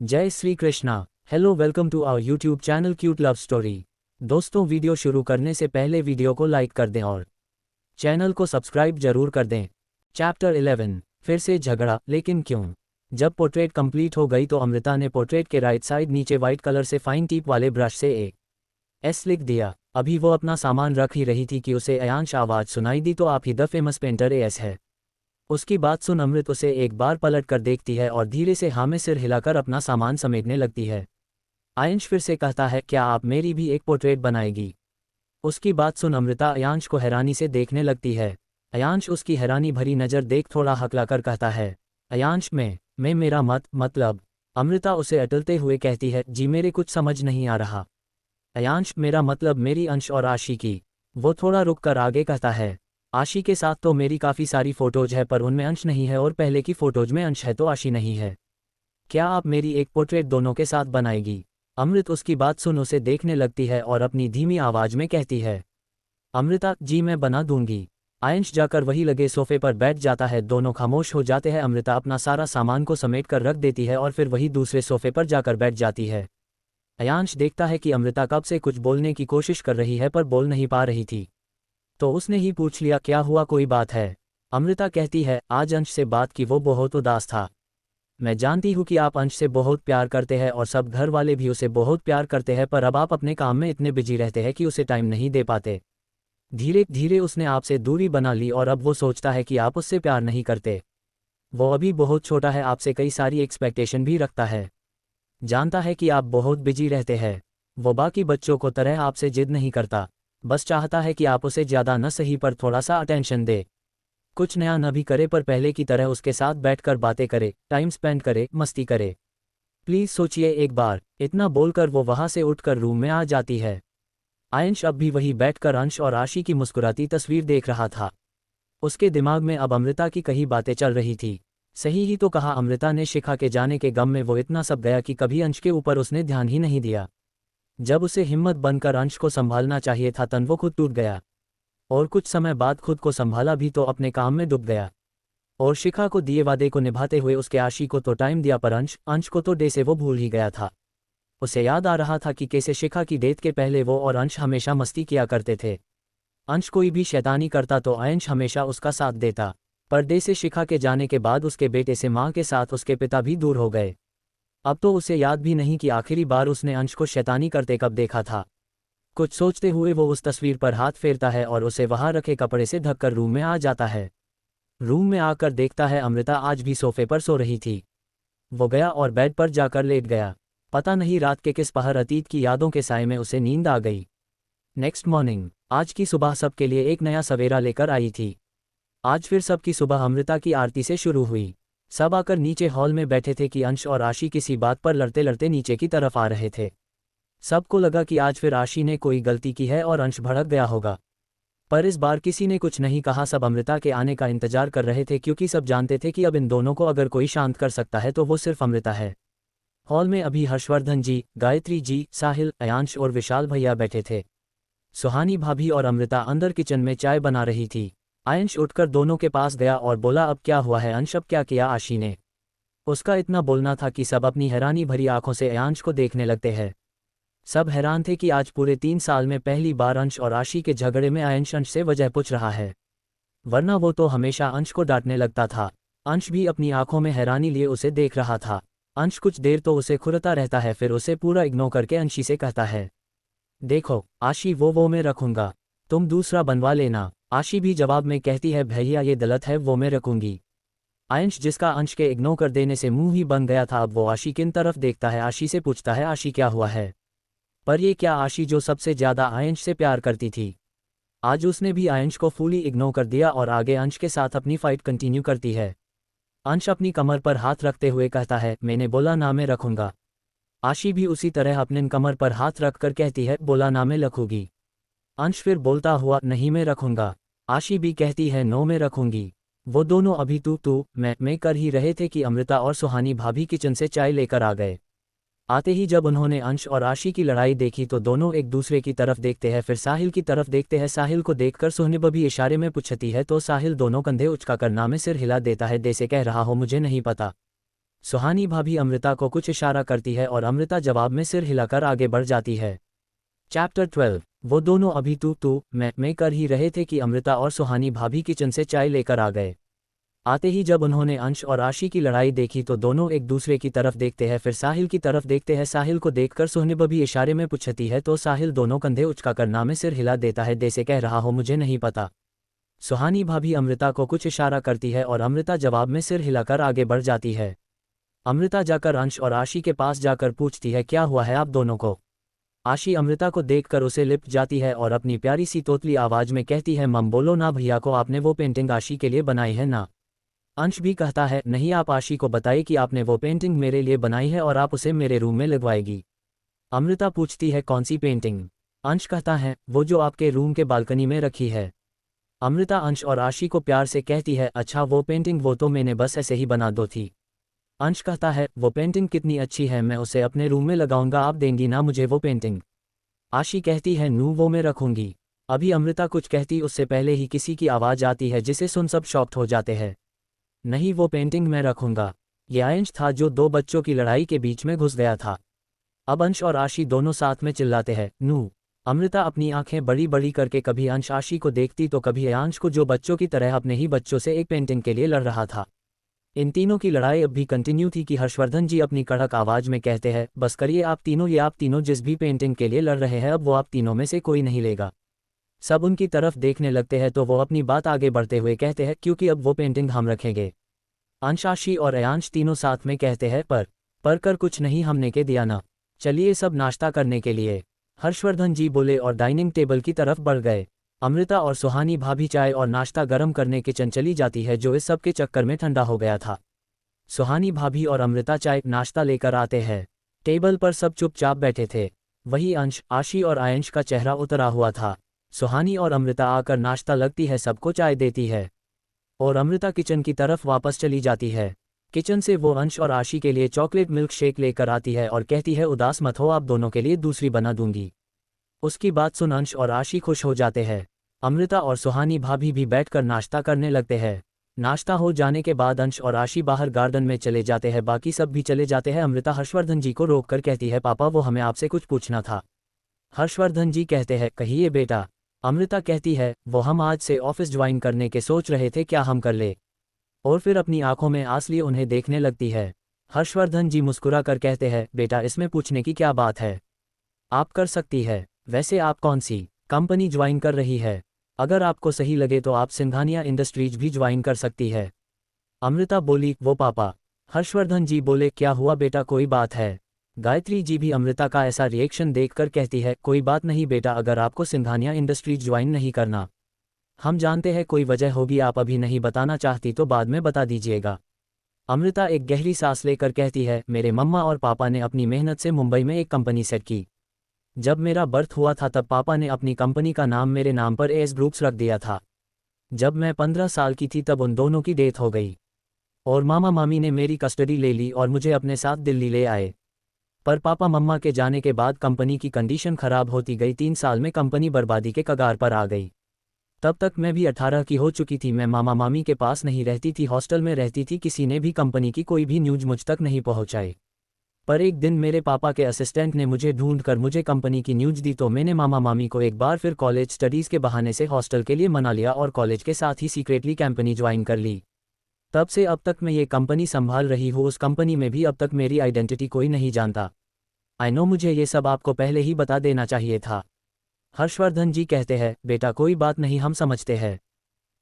जय Shri Krishna. Hello, welcome to our YouTube channel cute love story. दोस्तों, video शुरू करने से पहले वीडियो को लाइक कर दें और चैनल को सब्सक्राइब जरूर कर दें। चैप्टर 11, फिर से झगड़ा, लेकिन क्यों। जब पोर्ट्रेट कंप्लीट हो गई तो अमृता ने पोर्ट्रेट के राइट साइड नीचे वाइट कलर से फाइन टिप वाले ब्रश से एक एस लिख दिया। अभी वो अपना सामान रख ही रही थी कि उसे अयांश आवाज़ सुनाई दी, तो आप ही द फेमस पेंटर एस है। उसकी बात सुन अमृत उसे एक बार पलट कर देखती है और धीरे से हाँ में सिर हिलाकर अपना सामान समेटने लगती है। आयंश फिर से कहता है, क्या आप मेरी भी एक पोर्ट्रेट बनाएगी। उसकी बात सुन अमृता अयांश को हैरानी से देखने लगती है। अयांश उसकी हैरानी भरी नज़र देख थोड़ा हकलाकर कहता है, अयांश मैं मेरा मतलब। अमृता उसे अटलते हुए कहती है, जी मेरे कुछ समझ नहीं आ रहा। अयांश, मेरा मतलब मेरी अंश और आशी की। वो थोड़ा रुक कर आगे कहता है, आशी के साथ तो मेरी काफ़ी सारी फ़ोटोज़ है, पर उनमें अंश नहीं है, और पहले की फ़ोटोज़ में अंश है तो आशी नहीं है। क्या आप मेरी एक पोर्ट्रेट दोनों के साथ बनाएगी। अमृत उसकी बात सुन उसे देखने लगती है और अपनी धीमी आवाज़ में कहती है, अमृता जी मैं बना दूंगी। आयंश जाकर वही लगे सोफे पर बैठ जाता है। दोनों खामोश हो जाते हैं। अमृता अपना सारा सामान को समेट कर रख देती है और फिर वही दूसरे सोफे पर जाकर बैठ जाती है। अयांश देखता है कि अमृता कब से कुछ बोलने की कोशिश कर रही है पर बोल नहीं पा रही थी, तो उसने ही पूछ लिया, क्या हुआ, कोई बात है। अमृता कहती है, आज अंश से बात की, वो बहुत उदास था। मैं जानती हूँ कि आप अंश से बहुत प्यार करते हैं और सब घर वाले भी उसे बहुत प्यार करते हैं, पर अब आप अपने काम में इतने बिजी रहते हैं कि उसे टाइम नहीं दे पाते। धीरे धीरे उसने आपसे दूरी बना ली और अब वो सोचता है कि आप उससे प्यार नहीं करते। वो अभी बहुत छोटा है, आपसे कई सारी एक्सपेक्टेशन भी रखता है। जानता है कि आप बहुत बिजी रहते हैं। वो बाकी बच्चों को तरह आपसे जिद नहीं करता, बस चाहता है कि आप उसे ज़्यादा न सही पर थोड़ा सा अटेंशन दे। कुछ नया न भी करे पर पहले की तरह उसके साथ बैठकर बातें करे, टाइम स्पेंड करे, मस्ती करे। प्लीज़ सोचिए एक बार। इतना बोलकर वो वहाँ से उठकर रूम में आ जाती है। आयंश अब भी वही बैठकर अंश और आशी की मुस्कुराती तस्वीर देख रहा था। उसके दिमाग में अब अमृता की कही बातें चल रही थी। सही ही तो कहा, अमृता ने शिखा के जाने के गम में वो इतना सब गया कि कभी अंश के ऊपर उसने ध्यान ही नहीं दिया। जब उसे हिम्मत बनकर अंश को संभालना चाहिए था तन वो खुद टूट गया, और कुछ समय बाद खुद को संभाला भी तो अपने काम में डूब गया। और शिखा को दिए वादे को निभाते हुए उसके आशी को तो टाइम दिया, पर अंश को तो डे से वो भूल ही गया था। उसे याद आ रहा था कि कैसे शिखा की डेथ के पहले वो और अंश हमेशा मस्ती किया करते थे। अंश कोई भी शैतानी करता तो अंश हमेशा उसका साथ देता, पर डे से शिखा के जाने के बाद उसके बेटे से माँ के साथ उसके पिता भी दूर हो गए। अब तो उसे याद भी नहीं कि आखिरी बार उसने अंश को शैतानी करते कब देखा था। कुछ सोचते हुए वो उस तस्वीर पर हाथ फेरता है और उसे वहां रखे कपड़े से ढककर रूम में आ जाता है। रूम में आकर देखता है अमृता आज भी सोफे पर सो रही थी। वो गया और बेड पर जाकर लेट गया। पता नहीं रात के किस पहर अतीत की यादों के साए में उसे नींद आ गई। नेक्स्ट मॉर्निंग, आज की सुबह सबके लिए एक नया सवेरा लेकर आई थी। आज फिर सबकी सुबह अमृता की आरती से शुरू हुई। सब आकर नीचे हॉल में बैठे थे कि अंश और आशी किसी बात पर लड़ते लड़ते नीचे की तरफ आ रहे थे। सबको लगा कि आज फिर आशी ने कोई गलती की है और अंश भड़क गया होगा, पर इस बार किसी ने कुछ नहीं कहा। सब अमृता के आने का इंतजार कर रहे थे, क्योंकि सब जानते थे कि अब इन दोनों को अगर कोई शांत कर सकता है तो वो सिर्फ अमृता है। हॉल में अभी हर्षवर्धन जी, गायत्री जी, साहिल, अयांश और विशाल भैया बैठे थे। सुहानी भाभी और अमृता अंदर किचन में चाय बना रही थी। आयंश उठकर दोनों के पास गया और बोला, अब क्या हुआ है अंश, अब क्या किया आशी ने। उसका इतना बोलना था कि सब अपनी हैरानी भरी आंखों से अयांश को देखने लगते हैं। सब हैरान थे कि आज पूरे 3 साल में पहली बार अंश और आशी के झगड़े में आयंश अंश से वजह पूछ रहा है, वरना वो तो हमेशा अंश को डांटने लगता था। अंश भी अपनी आंखों में हैरानी लिए उसे देख रहा था। अंश कुछ देर तो उसे खुरता रहता है, फिर उसे पूरा इग्नोर करके अंशी से कहता है, देखो आशी, वो मैं रखूंगा, तुम दूसरा बनवा लेना। आशी भी जवाब में कहती है, भैया ये गलत है, वो मैं रखूंगी। आयंश, जिसका अंश के इग्नोर कर देने से मुंह ही बन गया था, अब वो आशी किन तरफ देखता है। आशी से पूछता है, आशी क्या हुआ है। पर ये क्या, आशी जो सबसे ज्यादा आयंश से प्यार करती थी, आज उसने भी आयंश को फुली इग्नोर कर दिया और आगे अंश के साथ अपनी फाइट कंटिन्यू करती है। अंश अपनी कमर पर हाथ रखते हुए कहता है, मैंने बोला ना मैं रखूंगा। आशी भी उसी तरह अपने कमर पर हाथ रखकर कहती है, बोला ना मैं रखूंगी। अंश फिर बोलता हुआ, नहीं मैं रखूंगा। आशी भी कहती है, नो मैं रखूंगी। वो दोनों अभी तू मैं कर ही रहे थे कि अमृता और सुहानी भाभी किचन से चाय लेकर आ गए। आते ही जब उन्होंने अंश और आशी की लड़ाई देखी तो दोनों एक दूसरे की तरफ देखते हैं, फिर साहिल की तरफ देखते हैं। साहिल को देखकर सुहनिब भी इशारे में पूछती है तो साहिल दोनों कंधे उचकाकर ना में सिर हिला देता है, जैसे कह रहा हो मुझे नहीं पता। सुहानी भाभी अमृता को कुछ इशारा करती है और अमृता जवाब में सिर हिलाकर आगे बढ़ जाती है। चैप्टर 12। वो दोनों अभी तू मैं कर ही रहे थे कि अमृता और सुहानी भाभी किचन से चाय लेकर आ गए। आते ही जब उन्होंने अंश और आशी की लड़ाई देखी तो दोनों एक दूसरे की तरफ देखते हैं, फिर साहिल की तरफ देखते हैं। साहिल को देखकर सुहनिब भी इशारे में पूछती है तो साहिल दोनों कंधे उचकाकर ना में सिर हिला देता है, जैसे कह रहा हो मुझे नहीं पता। सुहानी भाभी अमृता को कुछ इशारा करती है और अमृता जवाब में सिर हिलाकर आगे बढ़ जाती है। अमृता जाकर अंश और आशी के पास जाकर पूछती है क्या हुआ है आप दोनों को। आशी अमृता को देखकर उसे लिपट जाती है और अपनी प्यारी सी तोतली आवाज में कहती है मम बोलो ना भैया को आपने वो पेंटिंग आशी के लिए बनाई है ना। अंश भी कहता है नहीं, आप आशी को बताइए कि आपने वो पेंटिंग मेरे लिए बनाई है और आप उसे मेरे रूम में लगवाएगी। अमृता पूछती है कौन सी पेंटिंग। अंश कहता है वो जो आपके रूम के बालकनी में रखी है। अमृता अंश और आशी को प्यार से कहती है अच्छा वो पेंटिंग, वो तो मैंने बस ऐसे ही बना दो थी। अंश कहता है वो पेंटिंग कितनी अच्छी है, मैं उसे अपने रूम में लगाऊंगा, आप देंगी ना मुझे वो पेंटिंग। आशी कहती है नू वो मैं रखूंगी। अभी अमृता कुछ कहती उससे पहले ही किसी की आवाज़ आती है जिसे सुन सब शॉक्ड हो जाते हैं। नहीं वो पेंटिंग मैं रखूंगा। ये अंश था जो दो बच्चों की लड़ाई के बीच में घुस गया था। अब अंश और आशी दोनों साथ में चिल्लाते हैं नू। अमृता अपनी आंखें बड़ी बड़ी करके कभी अंश आशी को देखती तो कभी अंश को, जो बच्चों की तरह अपने ही बच्चों से एक पेंटिंग के लिए लड़ रहा था। इन तीनों की लड़ाई अब भी कंटिन्यू थी कि हर्षवर्धन जी अपनी कड़क आवाज में कहते हैं बस करिए आप तीनों, ये आप तीनों जिस भी पेंटिंग के लिए लड़ रहे हैं अब वो आप तीनों में से कोई नहीं लेगा। सब उनकी तरफ देखने लगते हैं तो वो अपनी बात आगे बढ़ते हुए कहते हैं क्योंकि अब वो पेंटिंग हम रखेंगे। अंश, आशी और अयांश तीनों साथ में कहते हैं पर कर कुछ नहीं हमने के दिया ना, चलिए सब नाश्ता करने के लिए। हर्षवर्धन जी बोले और डाइनिंग टेबल की तरफ बढ़ गए। अमृता और सुहानी भाभी चाय और नाश्ता गर्म करने किचन चली जाती है जो इस सब के चक्कर में ठंडा हो गया था। सुहानी भाभी और अमृता चाय नाश्ता लेकर आते हैं। टेबल पर सब चुपचाप बैठे थे। वही अंश, आशी और आयंश का चेहरा उतरा हुआ था। सुहानी और अमृता आकर नाश्ता लगती है, सबको चाय देती है और अमृता किचन की तरफ वापस चली जाती है। किचन से वो अंश और आशी के लिए चॉकलेट मिल्क शेक लेकर आती है और कहती है उदास मत हो, आप दोनों के लिए दूसरी बना दूंगी। उसकी बात सुन अंश और आशी खुश हो जाते हैं। अमृता और सुहानी भाभी भी बैठकर नाश्ता करने लगते हैं। नाश्ता हो जाने के बाद अंश और आशी बाहर गार्डन में चले जाते हैं, बाकी सब भी चले जाते हैं। अमृता हर्षवर्धन जी को रोककर कहती है पापा वो हमें आपसे कुछ पूछना था। हर्षवर्धन जी कहते हैं कहिए बेटा। अमृता कहती है वो हम आज से ऑफिस ज्वाइन करने के सोच रहे थे, क्या हम कर ले। और फिर अपनी आंखों में आंस लिए उन्हें देखने लगती है। हर्षवर्धन जी मुस्कुरा कर कहते हैं बेटा इसमें पूछने की क्या बात है, आप कर सकती है। वैसे आप कौन सी कंपनी ज्वाइन कर रही है? अगर आपको सही लगे तो आप सिंघानिया इंडस्ट्रीज भी ज्वाइन कर सकती है। अमृता बोली वो पापा। हर्षवर्धन जी बोले क्या हुआ बेटा, कोई बात है? गायत्री जी भी अमृता का ऐसा रिएक्शन देखकर कहती है कोई बात नहीं बेटा, अगर आपको सिंघानिया इंडस्ट्रीज ज्वाइन नहीं करना, हम जानते हैं कोई वजह होगी, आप अभी नहीं बताना चाहती तो बाद में बता दीजिएगा। अमृता एक गहरी सांस लेकर कहती है मेरे मम्मा और पापा ने अपनी मेहनत से मुंबई में एक कंपनी सेट की। जब मेरा बर्थ हुआ था तब पापा ने अपनी कंपनी का नाम मेरे नाम पर एस ग्रुप्स रख दिया था। जब मैं 15 साल की थी तब उन दोनों की डेथ हो गई और मामा मामी ने मेरी कस्टडी ले ली और मुझे अपने साथ दिल्ली ले आए। पर पापा मम्मा के जाने के बाद कंपनी की कंडीशन खराब होती गई, 3 साल में कंपनी बर्बादी के कगार पर आ गई। तब तक मैं भी 18 की हो चुकी थी। मैं मामा मामी के पास नहीं रहती थी, हॉस्टल में रहती थी। किसी ने भी कंपनी की कोई भी न्यूज़ मुझ तक नहीं पहुंचाई। पर एक दिन मेरे पापा के असिस्टेंट ने मुझे ढूंढकर मुझे कंपनी की न्यूज़ दी तो मैंने मामा मामी को एक बार फिर कॉलेज स्टडीज़ के बहाने से हॉस्टल के लिए मना लिया और कॉलेज के साथ ही सीक्रेटली कंपनी ज्वाइन कर ली। तब से अब तक मैं ये कंपनी संभाल रही हूँ। उस कंपनी में भी अब तक मेरी आइडेंटिटी कोई नहीं जानता। आई नो मुझे ये सब आपको पहले ही बता देना चाहिए था। हर्षवर्धन जी कहते हैं बेटा कोई बात नहीं, हम समझते हैं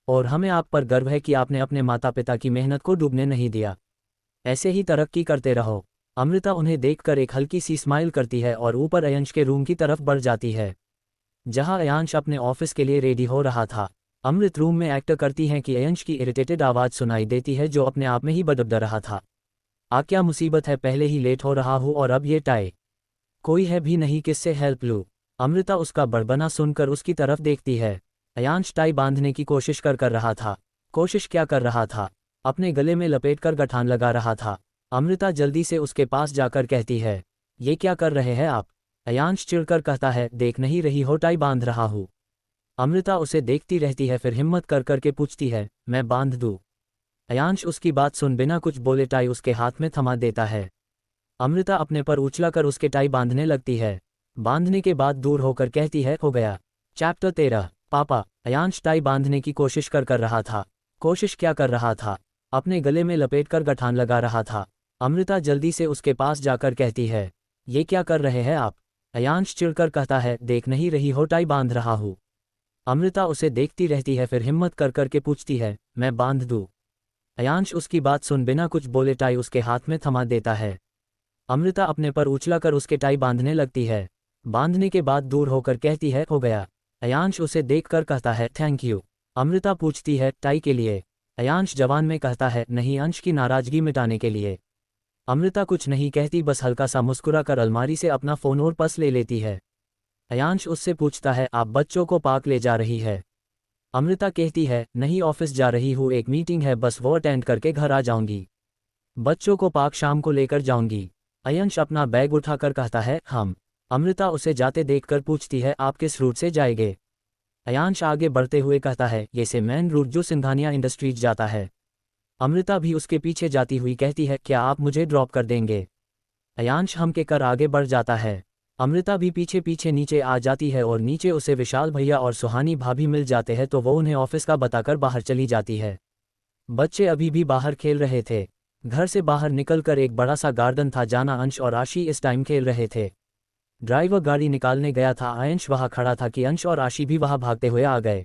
और हमें आप पर गर्व है कि आपने अपने माता पिता की मेहनत को डूबने नहीं दिया। ऐसे ही तरक्की करते रहो। अमृता उन्हें देखकर एक हल्की सी स्माइल करती है और ऊपर अयंश के रूम की तरफ बढ़ जाती है जहां अयांश अपने ऑफिस के लिए रेडी हो रहा था। अमृत रूम में एक्ट करती हैं कि अयंश की इरिटेटेड आवाज़ सुनाई देती है जो अपने आप में ही बदब रहा था। क्या मुसीबत है, पहले ही लेट हो रहा हूँ और अब ये टाई, कोई है भी नहीं, किससे हेल्प लूँ? अमृता उसका बड़बना सुनकर उसकी तरफ देखती है। अयांश टाई बांधने की कोशिश कर रहा था। कोशिश क्या कर रहा था? अपने गले में लपेटकर गठान लगा रहा था। अमृता जल्दी से उसके पास जाकर कहती है ये क्या कर रहे हैं आप? अयांश चिढ़कर कहता है देख नहीं रही हो, टाई बांध रहा हूँ। अमृता उसे देखती रहती है, फिर हिम्मत कर करके पूछती है मैं बांध दूँ? अयांश उसकी बात सुन बिना कुछ बोले टाई उसके हाथ में थमा देता है। अमृता अपने पर उछलाकर उसके टाई बांधने लगती है। बांधने के बाद दूर होकर कहती है, हो गया। चैप्टर 13। पापा। अयांश टाई बांधने की कोशिश कर रहा था। कोशिश क्या कर रहा था? अपने गले में लपेटकर गठान लगा रहा था। अमृता जल्दी से उसके पास जाकर कहती है, ये क्या कर रहे हैं आप? अयांश चिढ़कर कहता है, देख नहीं रही हो टाई बांध रहा हूँ। अमृता उसे देखती रहती है, फिर हिम्मत करके पूछती है, मैं बांध दूँ? अयांश उसकी बात सुन बिना कुछ बोले टाई उसके हाथ में थमा देता है। अमृता अपने पर उछलाकर उसके टाई बांधने लगती है। बांधने के बाद दूर होकर कहती है, हो गया। अयांश उसे देखकर कहता है, थैंक यू। अमृता पूछती है, टाई के लिए? अयांश जवान में कहता है, नहीं, अंश की नाराजगी मिटाने के लिए। अमृता कुछ नहीं कहती, बस हल्का सा मुस्कुरा कर अलमारी से अपना फ़ोन और पर्स ले लेती है। अयांश उससे पूछता है, आप बच्चों को पार्क ले जा रही है? अमृता कहती है, नहीं, ऑफिस जा रही हूँ, एक मीटिंग है, बस वो अटेंड करके घर आ जाऊंगी। बच्चों को पार्क शाम को लेकर जाऊंगी। अयंश अपना बैग उठाकर कहता है, हम। अमृता उसे जाते देखकर पूछती है, आप किस रूट से जाएंगे? अयांश आगे बढ़ते हुए कहता है, ये से मेन रूट जो सिंघानिया इंडस्ट्रीज जाता है। अमृता भी उसके पीछे जाती हुई कहती है, क्या आप मुझे ड्रॉप कर देंगे? अयांश हम के कर आगे बढ़ जाता है। अमृता भी पीछे पीछे नीचे आ जाती है और नीचे उसे विशाल भैया और सुहानी भाभी मिल जाते हैं, तो वो उन्हें ऑफिस का बताकर बाहर चली जाती है। बच्चे अभी भी बाहर खेल रहे थे। घर से बाहर निकलकर एक बड़ा सा गार्डन था जहां अंश और आशी इस टाइम खेल रहे थे। ड्राइवर गाड़ी निकालने गया था, अंश वहां खड़ा था कि अंश और आशी भी वहां भागते हुए आ गए।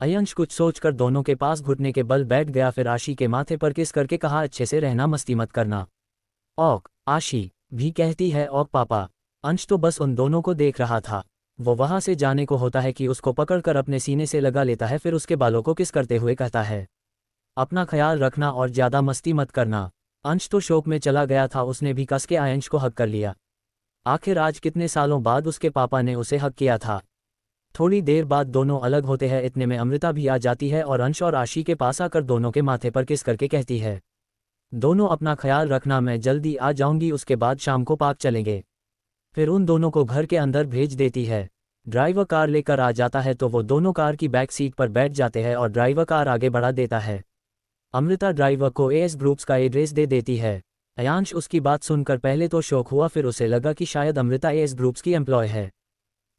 अंश कुछ सोचकर दोनों के पास घुटने के बल बैठ गया, फिर आशी के माथे पर किस करके कहा, अच्छे से रहना, मस्ती मत करना। औक। आशी भी कहती है, औक पापा। अंश तो बस उन दोनों को देख रहा था। वो वहां से जाने को होता है कि उसको पकड़कर अपने सीने से लगा लेता है, फिर उसके बालों को किस करते हुए कहता है, अपना ख्याल रखना और ज्यादा मस्ती मत करना। अंश तो शौक में चला गया था, उसने भी कस के अंश को हक कर लिया। आखिर आज कितने सालों बाद उसके पापा ने उसे हक किया था। थोड़ी देर बाद दोनों अलग होते हैं, इतने में अमृता भी आ जाती है और अंश और आशी के पास आकर दोनों के माथे पर किस करके कहती है, दोनों अपना ख्याल रखना, मैं जल्दी आ जाऊंगी, उसके बाद शाम को पार्क चलेंगे। फिर उन दोनों को घर के अंदर भेज देती है। ड्राइवर कार लेकर आ जाता है तो वो दोनों कार की बैक सीट पर बैठ जाते हैं और ड्राइवर कार आगे बढ़ा देता है। अमृता ड्राइवर को एएस ग्रुप्स का एड्रेस दे देती है। अयांश उसकी बात सुनकर पहले तो शौक हुआ, फिर उसे लगा कि शायद अमृता एएस ग्रुप्स की एम्प्लॉय है।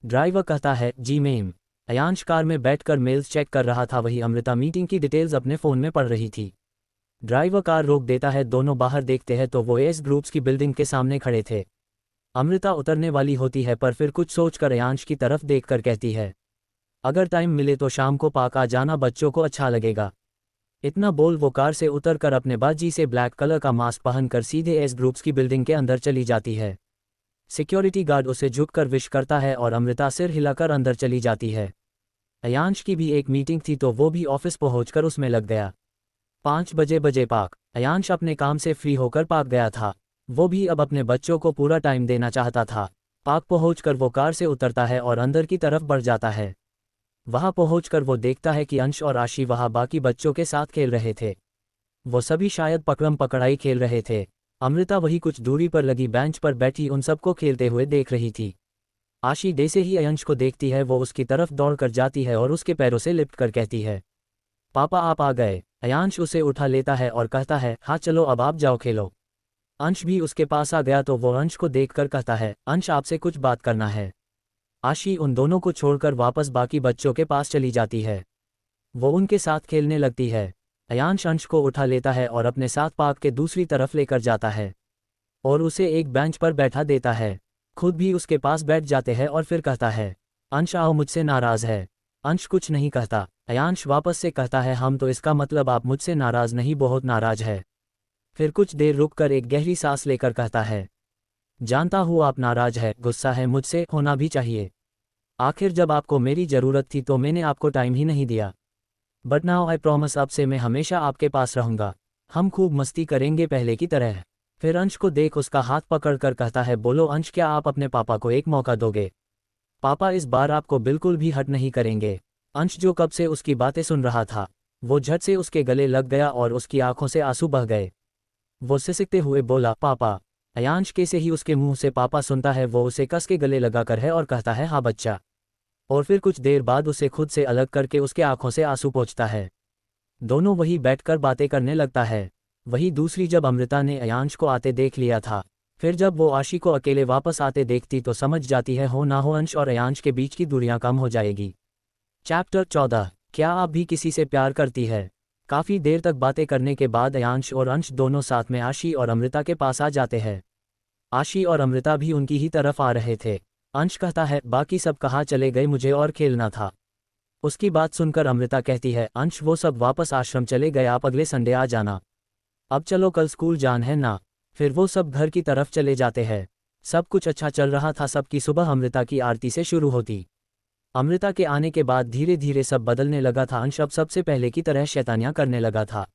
ड्राइवर कहता है, जी मैम। अयांश कार में बैठकर मेल्स चेक कर रहा था, वही अमृता मीटिंग की डिटेल्स अपने फ़ोन में पढ़ रही थी। ड्राइवर कार रोक देता है, दोनों बाहर देखते हैं तो वो एएस ग्रुप्स की बिल्डिंग के सामने खड़े थे। अमृता उतरने वाली होती है, पर फिर कुछ सोचकर अयांश की तरफ देखकर कहती है, अगर टाइम मिले तो शाम को पार्क आ जाना, बच्चों को अच्छा लगेगा। इतना बोल वो कार से उतरकर अपने बाजी से ब्लैक कलर का मास्क पहनकर सीधे एस ग्रुप्स की बिल्डिंग के अंदर चली जाती है। सिक्योरिटी गार्ड उसे झुककर विश करता है और अमृता सिर हिलाकर अंदर चली जाती है। अयांश की भी एक मीटिंग थी तो वो भी ऑफिस पहुंचकर उसमें लग गया। 5 बजे पार्क। अयांश अपने काम से फ्री होकर पार्क गया था। वो भी अब अपने बच्चों को पूरा टाइम देना चाहता था। पार्क पहुंचकर वो कार से उतरता है और अंदर की तरफ बढ़ जाता है। वहां पहुंचकर वो देखता है कि अंश और आशी वहां बाकी बच्चों के साथ खेल रहे थे। वो सभी शायद पकड़म पकड़ाई खेल रहे थे। अमृता वही कुछ दूरी पर लगी बेंच पर बैठी उन सबको खेलते हुए देख रही थी। आशी जैसे ही अंश को देखती है वो उसकी तरफ दौड़कर जाती है और उसके पैरों से लिपट कर कहती है, पापा आप आ गए। अंश उसे उठा लेता है और कहता है, हाँ चलो अब आप जाओ खेलो। अंश भी उसके पास आ गया तो वो अंश को देखकर कहता है, अंश आपसे कुछ बात करना है। आशी उन दोनों को छोड़कर वापस बाकी बच्चों के पास चली जाती है। वो उनके साथ खेलने लगती है। अयांश अंश को उठा लेता है और अपने साथ पार्क के दूसरी तरफ लेकर जाता है और उसे एक बेंच पर बैठा देता है। खुद भी उसके पास बैठ जाते हैं और फिर कहता है, अंश आओ, मुझसे नाराज है। अंश कुछ नहीं कहता। अयांश वापस से कहता है, हम तो इसका मतलब आप मुझसे नाराज नहीं, बहुत नाराज है। फिर कुछ देर रुककर एक गहरी सांस लेकर कहता है, जानता हूँ आप नाराज है, गुस्सा है, मुझसे होना भी चाहिए। आखिर जब आपको मेरी ज़रूरत थी तो मैंने आपको टाइम ही नहीं दिया। बट नाउ आई प्रॉमिस, अब से मैं हमेशा आपके पास रहूँगा। हम खूब मस्ती करेंगे पहले की तरह। फिर अंश को देख उसका हाथ पकड़कर कहता है, बोलो अंश, क्या आप अपने पापा को एक मौका दोगे? पापा इस बार आपको बिल्कुल भी हर्ट नहीं करेंगे। अंश जो कब से उसकी बातें सुन रहा था, वो झट से उसके गले लग गया और उसकी आंखों से आंसू बह गए। वो सिसकते हुए बोला, पापा। अयांश कैसे ही उसके मुंह से पापा सुनता है वो उसे कस के गले लगाकर है और कहता है, हाँ बच्चा। और फिर कुछ देर बाद उसे खुद से अलग करके उसके आंखों से आंसू पोंछता है। दोनों वही बैठकर बातें करने लगता है। वही दूसरी जब अमृता ने अयांश को आते देख लिया था, फिर जब वो आशी को अकेले वापस आते देखती तो समझ जाती है हो ना हो अंश और अयांश के बीच की दूरियां कम हो जाएगी। चैप्टर 14। क्या आप भी किसी से प्यार करती है? काफ़ी देर तक बातें करने के बाद अयांश और अंश दोनों साथ में आशी और अमृता के पास आ जाते हैं। आशी और अमृता भी उनकी ही तरफ आ रहे थे। अंश कहता है बाकी सब कहाँ चले गए, मुझे और खेलना था। उसकी बात सुनकर अमृता कहती है अंश वो सब वापस आश्रम चले गए, आप अगले संडे आ जाना। अब चलो कल स्कूल जान है ना। फिर वो सब घर की तरफ चले जाते हैं। सब कुछ अच्छा चल रहा था। सबकी सुबह अमृता की आरती से शुरू होती। अमृता के आने के बाद धीरे धीरे सब बदलने लगा था। अंश अब सबसे पहले की तरह शैतानियां करने लगा था।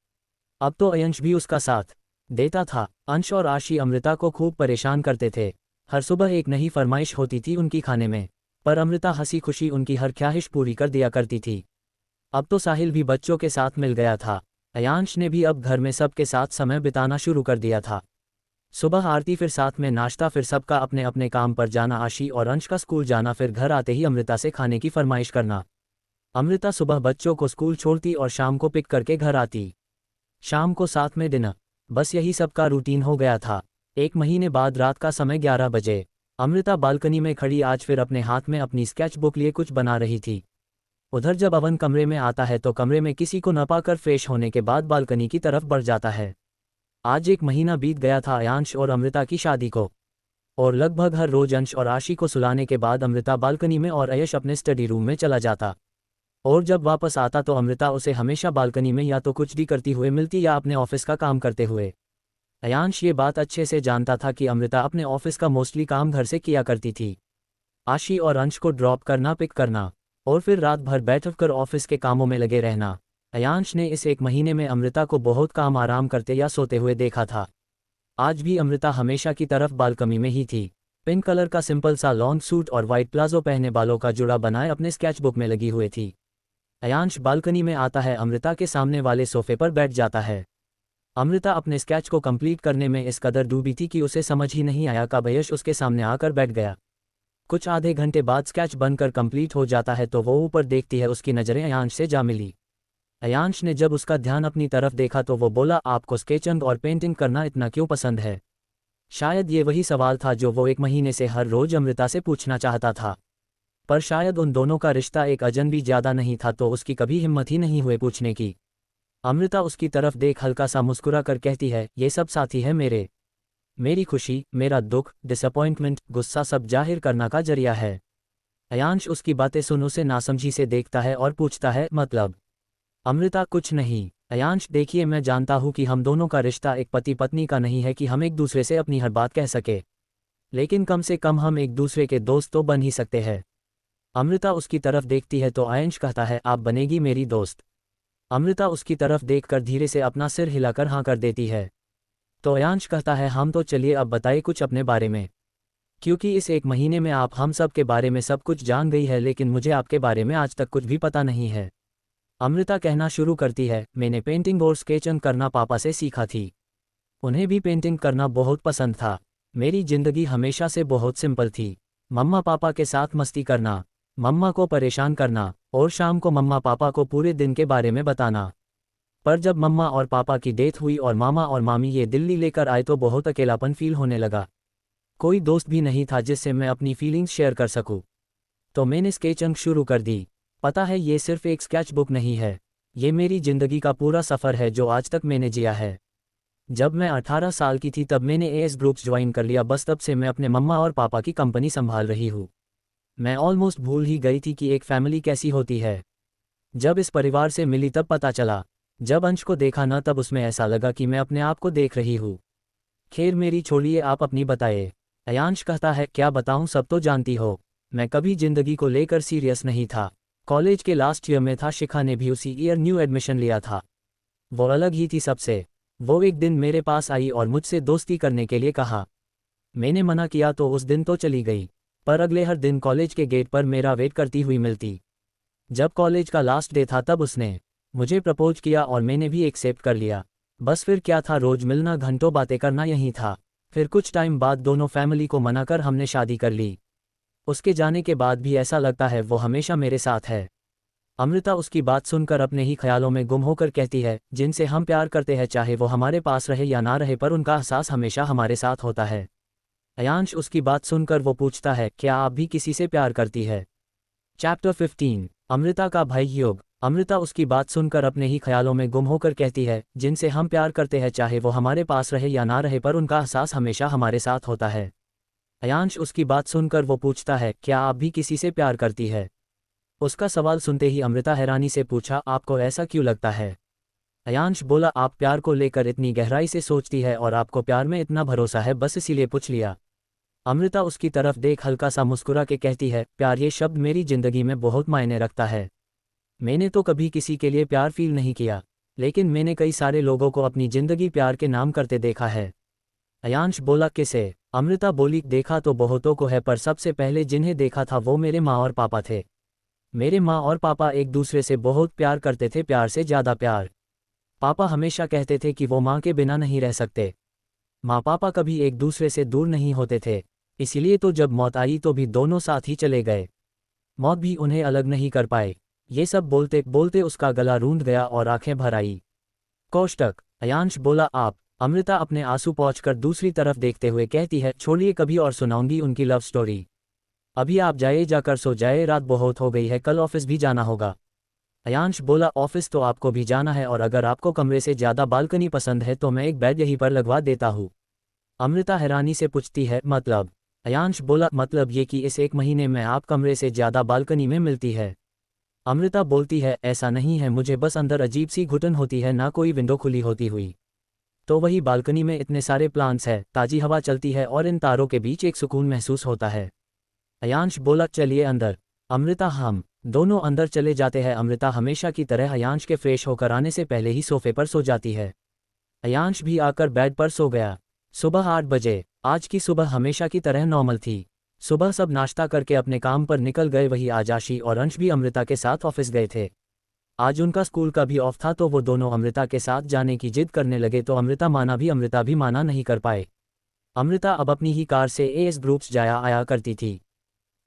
अब तो अयंश भी उसका साथ देता था। अंश और आशी अमृता को खूब परेशान करते थे। हर सुबह एक नई फरमाइश होती थी उनकी खाने में, पर अमृता हंसी खुशी उनकी हर ख्वाहिश पूरी कर दिया करती थी। अब तो साहिल भी बच्चों के साथ मिल गया था। अयांश ने भी अब घर में सबके साथ समय बिताना शुरू कर दिया था। सुबह आरती, फिर साथ में नाश्ता, फिर सबका अपने अपने काम पर जाना। आशी और अंश का स्कूल जाना, फिर घर आते ही अमृता से खाने की फरमाइश करना। अमृता सुबह बच्चों को स्कूल छोड़ती और शाम को पिक करके घर आती। शाम को साथ में डिनर। बस यही सबका रूटीन हो गया था। एक महीने बाद रात का समय 11 बजे। अमृता बालकनी में खड़ी आज फिर अपने हाथ में अपनी स्केच बुक लिए कुछ बना रही थी। उधर जब अवन कमरे में आता है तो कमरे में किसी को न पाकर फ्रेश होने के बाद बालकनी की तरफ बढ़ जाता है। आज एक महीना बीत गया था अयांश और अमृता की शादी को, और लगभग हर रोज अंश और आशी को सुलाने के बाद अमृता बालकनी में और अयश अपने स्टडी रूम में चला जाता। और जब वापस आता तो अमृता उसे हमेशा बालकनी में या तो कुछ भी करती हुए मिलती या अपने ऑफिस का काम करते हुए। अयांश ये बात अच्छे से जानता था कि अमृता अपने ऑफिस का मोस्टली काम घर से किया करती थी। आशी और अंश को ड्रॉप करना, पिक करना और फिर रात भर बैठकर ऑफिस के कामों में लगे रहना। अयांश ने इस एक महीने में अमृता को बहुत काम आराम करते या सोते हुए देखा था। आज भी अमृता हमेशा की तरफ बालकनी में ही थी। पिंक कलर का सिंपल सा लॉन्ग सूट और वाइट प्लाजो पहने, बालों का जुड़ा बनाए अपने स्केचबुक में लगी हुई थी। अयांश बालकनी में आता है, अमृता के सामने वाले सोफे पर बैठ जाता है। अमृता अपने स्केच को कंप्लीट करने में इस कदर डूबी थी कि उसे समझ ही नहीं आया कब अयश उसके सामने आकर बैठ गया। कुछ आधे घंटे बाद स्केच बनकर कंप्लीट हो जाता है तो वो ऊपर देखती है, उसकी नज़रें अयांश से जा मिली। अयांश ने जब उसका ध्यान अपनी तरफ देखा तो वो बोला आपको स्केचिंग और पेंटिंग करना इतना क्यों पसंद है? शायद ये वही सवाल था जो वो एक महीने से हर रोज अमृता से पूछना चाहता था, पर शायद उन दोनों का रिश्ता एक अजनबी ज़्यादा नहीं था तो उसकी कभी हिम्मत ही नहीं हुई पूछने की। अमृता उसकी तरफ देख हल्का सा मुस्कुरा कर कहती है ये सब साथी है मेरे। मेरी खुशी, मेरा दुख, डिसअपॉइंटमेंट, गुस्सा सब जाहिर करना का जरिया है। अयांश उसकी बातें सुन उसे नासमझी से देखता है और पूछता है मतलब? अमृता कुछ नहीं। अयांश देखिए मैं जानता हूँ कि हम दोनों का रिश्ता एक पति पत्नी का नहीं है कि हम एक दूसरे से अपनी हर बात कह सके, लेकिन कम से कम हम एक दूसरे के दोस्त तो बन ही सकते हैं। अमृता उसकी तरफ देखती है तो अयांश कहता है आप बनेगी मेरी दोस्त? अमृता उसकी तरफ देखकर धीरे से अपना सिर हिलाकर हाँ कर देती है। तो अयांश कहता है हम तो चलिए अब बताइए कुछ अपने बारे में, क्योंकि इस एक महीने में आप हम सब के बारे में सब कुछ जान गई है, लेकिन मुझे आपके बारे में आज तक कुछ भी पता नहीं है। अमृता कहना शुरू करती है मैंने पेंटिंग और स्केचिंग करना पापा से सीखा थी। उन्हें भी पेंटिंग करना बहुत पसंद था। मेरी जिंदगी हमेशा से बहुत सिंपल थी। मम्मा पापा के साथ मस्ती करना, मम्मा को परेशान करना और शाम को मम्मा पापा को पूरे दिन के बारे में बताना। पर जब मम्मा और पापा की डेथ हुई और मामा और मामी ये दिल्ली लेकर आए तो बहुत अकेलापन फील होने लगा। कोई दोस्त भी नहीं था जिससे मैं अपनी फीलिंग्स शेयर कर सकूं। तो मैंने स्केचिंग शुरू कर दी। पता है ये सिर्फ एक स्केच बुक नहीं है, ये मेरी ज़िंदगी का पूरा सफ़र है जो आज तक मैंने जिया है। जब मैं 18 साल की थी तब मैंने एएस ग्रुप्स ज्वाइन कर लिया, बस तब से मैं अपने मम्मा और पापा की कंपनी संभाल रही हूँ। मैं ऑलमोस्ट भूल ही गई थी कि एक फैमिली कैसी होती है। जब इस परिवार से मिली तब पता चला। जब अंश को देखा ना तब उसमें ऐसा लगा कि मैं अपने आप को देख रही हूँ। खैर मेरी छोड़िए, आप अपनी बताइए। अयांश कहता है क्या बताऊँ, सब तो जानती हो मैं कभी ज़िंदगी को लेकर सीरियस नहीं था। कॉलेज के लास्ट ईयर में था, शिखा ने भी उसी ईयर न्यू एडमिशन लिया था। वो अलग ही थी सबसे। वो एक दिन मेरे पास आई और मुझसे दोस्ती करने के लिए कहा। मैंने मना किया तो उस दिन तो चली गई, पर अगले हर दिन कॉलेज के गेट पर मेरा वेट करती हुई मिलती। जब कॉलेज का लास्ट डे था तब उसने मुझे प्रपोज किया और मैंने भी एक्सेप्ट कर लिया। बस फिर क्या था, रोज मिलना, घंटों बातें करना यही था। फिर कुछ टाइम बाद दोनों फैमिली को मनाकर हमने शादी कर ली। उसके जाने के बाद भी ऐसा लगता है वो हमेशा मेरे साथ है। अमृता उसकी बात सुनकर अपने ही ख्यालों में गुम होकर कहती है, जिनसे हम प्यार करते हैं चाहे वो हमारे पास रहे या ना रहे पर उनका एहसास हमेशा हमारे साथ होता है। अयांश उसकी बात सुनकर वो पूछता है, क्या आप भी किसी से प्यार करती है? चैप्टर 15 अमृता का भाई युग। अमृता उसकी बात सुनकर अपने ही ख्यालों में गुम होकर कहती है, जिनसे हम प्यार करते हैं चाहे वो हमारे पास रहे या ना रहे पर उनका एहसास हमेशा हमारे साथ होता है। अयांश उसकी बात सुनकर वो पूछता है, क्या आप भी किसी से प्यार करती है? उसका सवाल सुनते ही अमृता हैरानी से पूछा, आपको ऐसा क्यों लगता है? अयांश बोला, आप प्यार को लेकर इतनी गहराई से सोचती है और आपको प्यार में इतना भरोसा है, बस इसीलिए पूछ लिया। अमृता उसकी तरफ देख हल्का सा मुस्कुरा के कहती है, प्यार ये शब्द मेरी जिंदगी में बहुत मायने रखता है। मैंने तो कभी किसी के लिए प्यार फील नहीं किया, लेकिन मैंने कई सारे लोगों को अपनी जिंदगी प्यार के नाम करते देखा है। अयांश बोला, किसे? अमृता बोली, देखा तो बहुतों को है पर सबसे पहले जिन्हें देखा था वो मेरे माँ और पापा थे। मेरे माँ और पापा एक दूसरे से बहुत प्यार करते थे, प्यार से ज़्यादा प्यार। पापा हमेशा कहते थे कि वो माँ के बिना नहीं रह सकते। माँ पापा कभी एक दूसरे से दूर नहीं होते थे, इसीलिए तो जब मौत आई तो भी दोनों साथ ही चले गए। मौत भी उन्हें अलग नहीं कर पाए। ये सब बोलते बोलते उसका गला रूंध गया और आंखें भर आई। कोष्टक। अयांश बोला, आप? अमृता अपने आंसू पोंछकर दूसरी तरफ देखते हुए कहती है, छोड़िए, कभी और सुनाऊंगी उनकी लव स्टोरी। अभी आप जाए, जाकर सो जाए, रात बहुत हो गई है, कल ऑफिस भी जाना होगा। अयांश बोला, ऑफिस तो आपको भी जाना है और अगर आपको कमरे से ज़्यादा बालकनी पसंद है तो मैं एक बेड यहीं पर लगवा देता हूँ। अमृता हैरानी से पूछती है, मतलब? अयांश बोला, मतलब ये कि इस एक महीने में आप कमरे से ज़्यादा बालकनी में मिलती है। अमृता बोलती है, ऐसा नहीं है, मुझे बस अंदर अजीब सी घुटन होती है, ना कोई विंडो खुली होती हुई। तो वही बालकनी में इतने सारे प्लांट्स हैं, ताज़ी हवा चलती है और इन तारों के बीच एक सुकून महसूस होता है। अयांश बोला, चलिए अंदर। अमृता हम दोनों अंदर चले जाते हैं। अमृता हमेशा की तरह अयांश के फ्रेश होकर आने से पहले ही सोफे पर सो जाती है। अयांश भी आकर बेड पर सो गया। सुबह 8 बजे। आज की सुबह हमेशा की तरह नॉर्मल थी। सुबह सब नाश्ता करके अपने काम पर निकल गए, वही आज आशी और अंश भी अमृता के साथ ऑफिस गए थे। आज उनका स्कूल का भी ऑफ था तो वो दोनों अमृता के साथ जाने की जिद करने लगे तो अमृता भी माना नहीं कर पाए। अमृता अब अपनी ही कार से एएस ग्रुप्स जाया आया करती थी।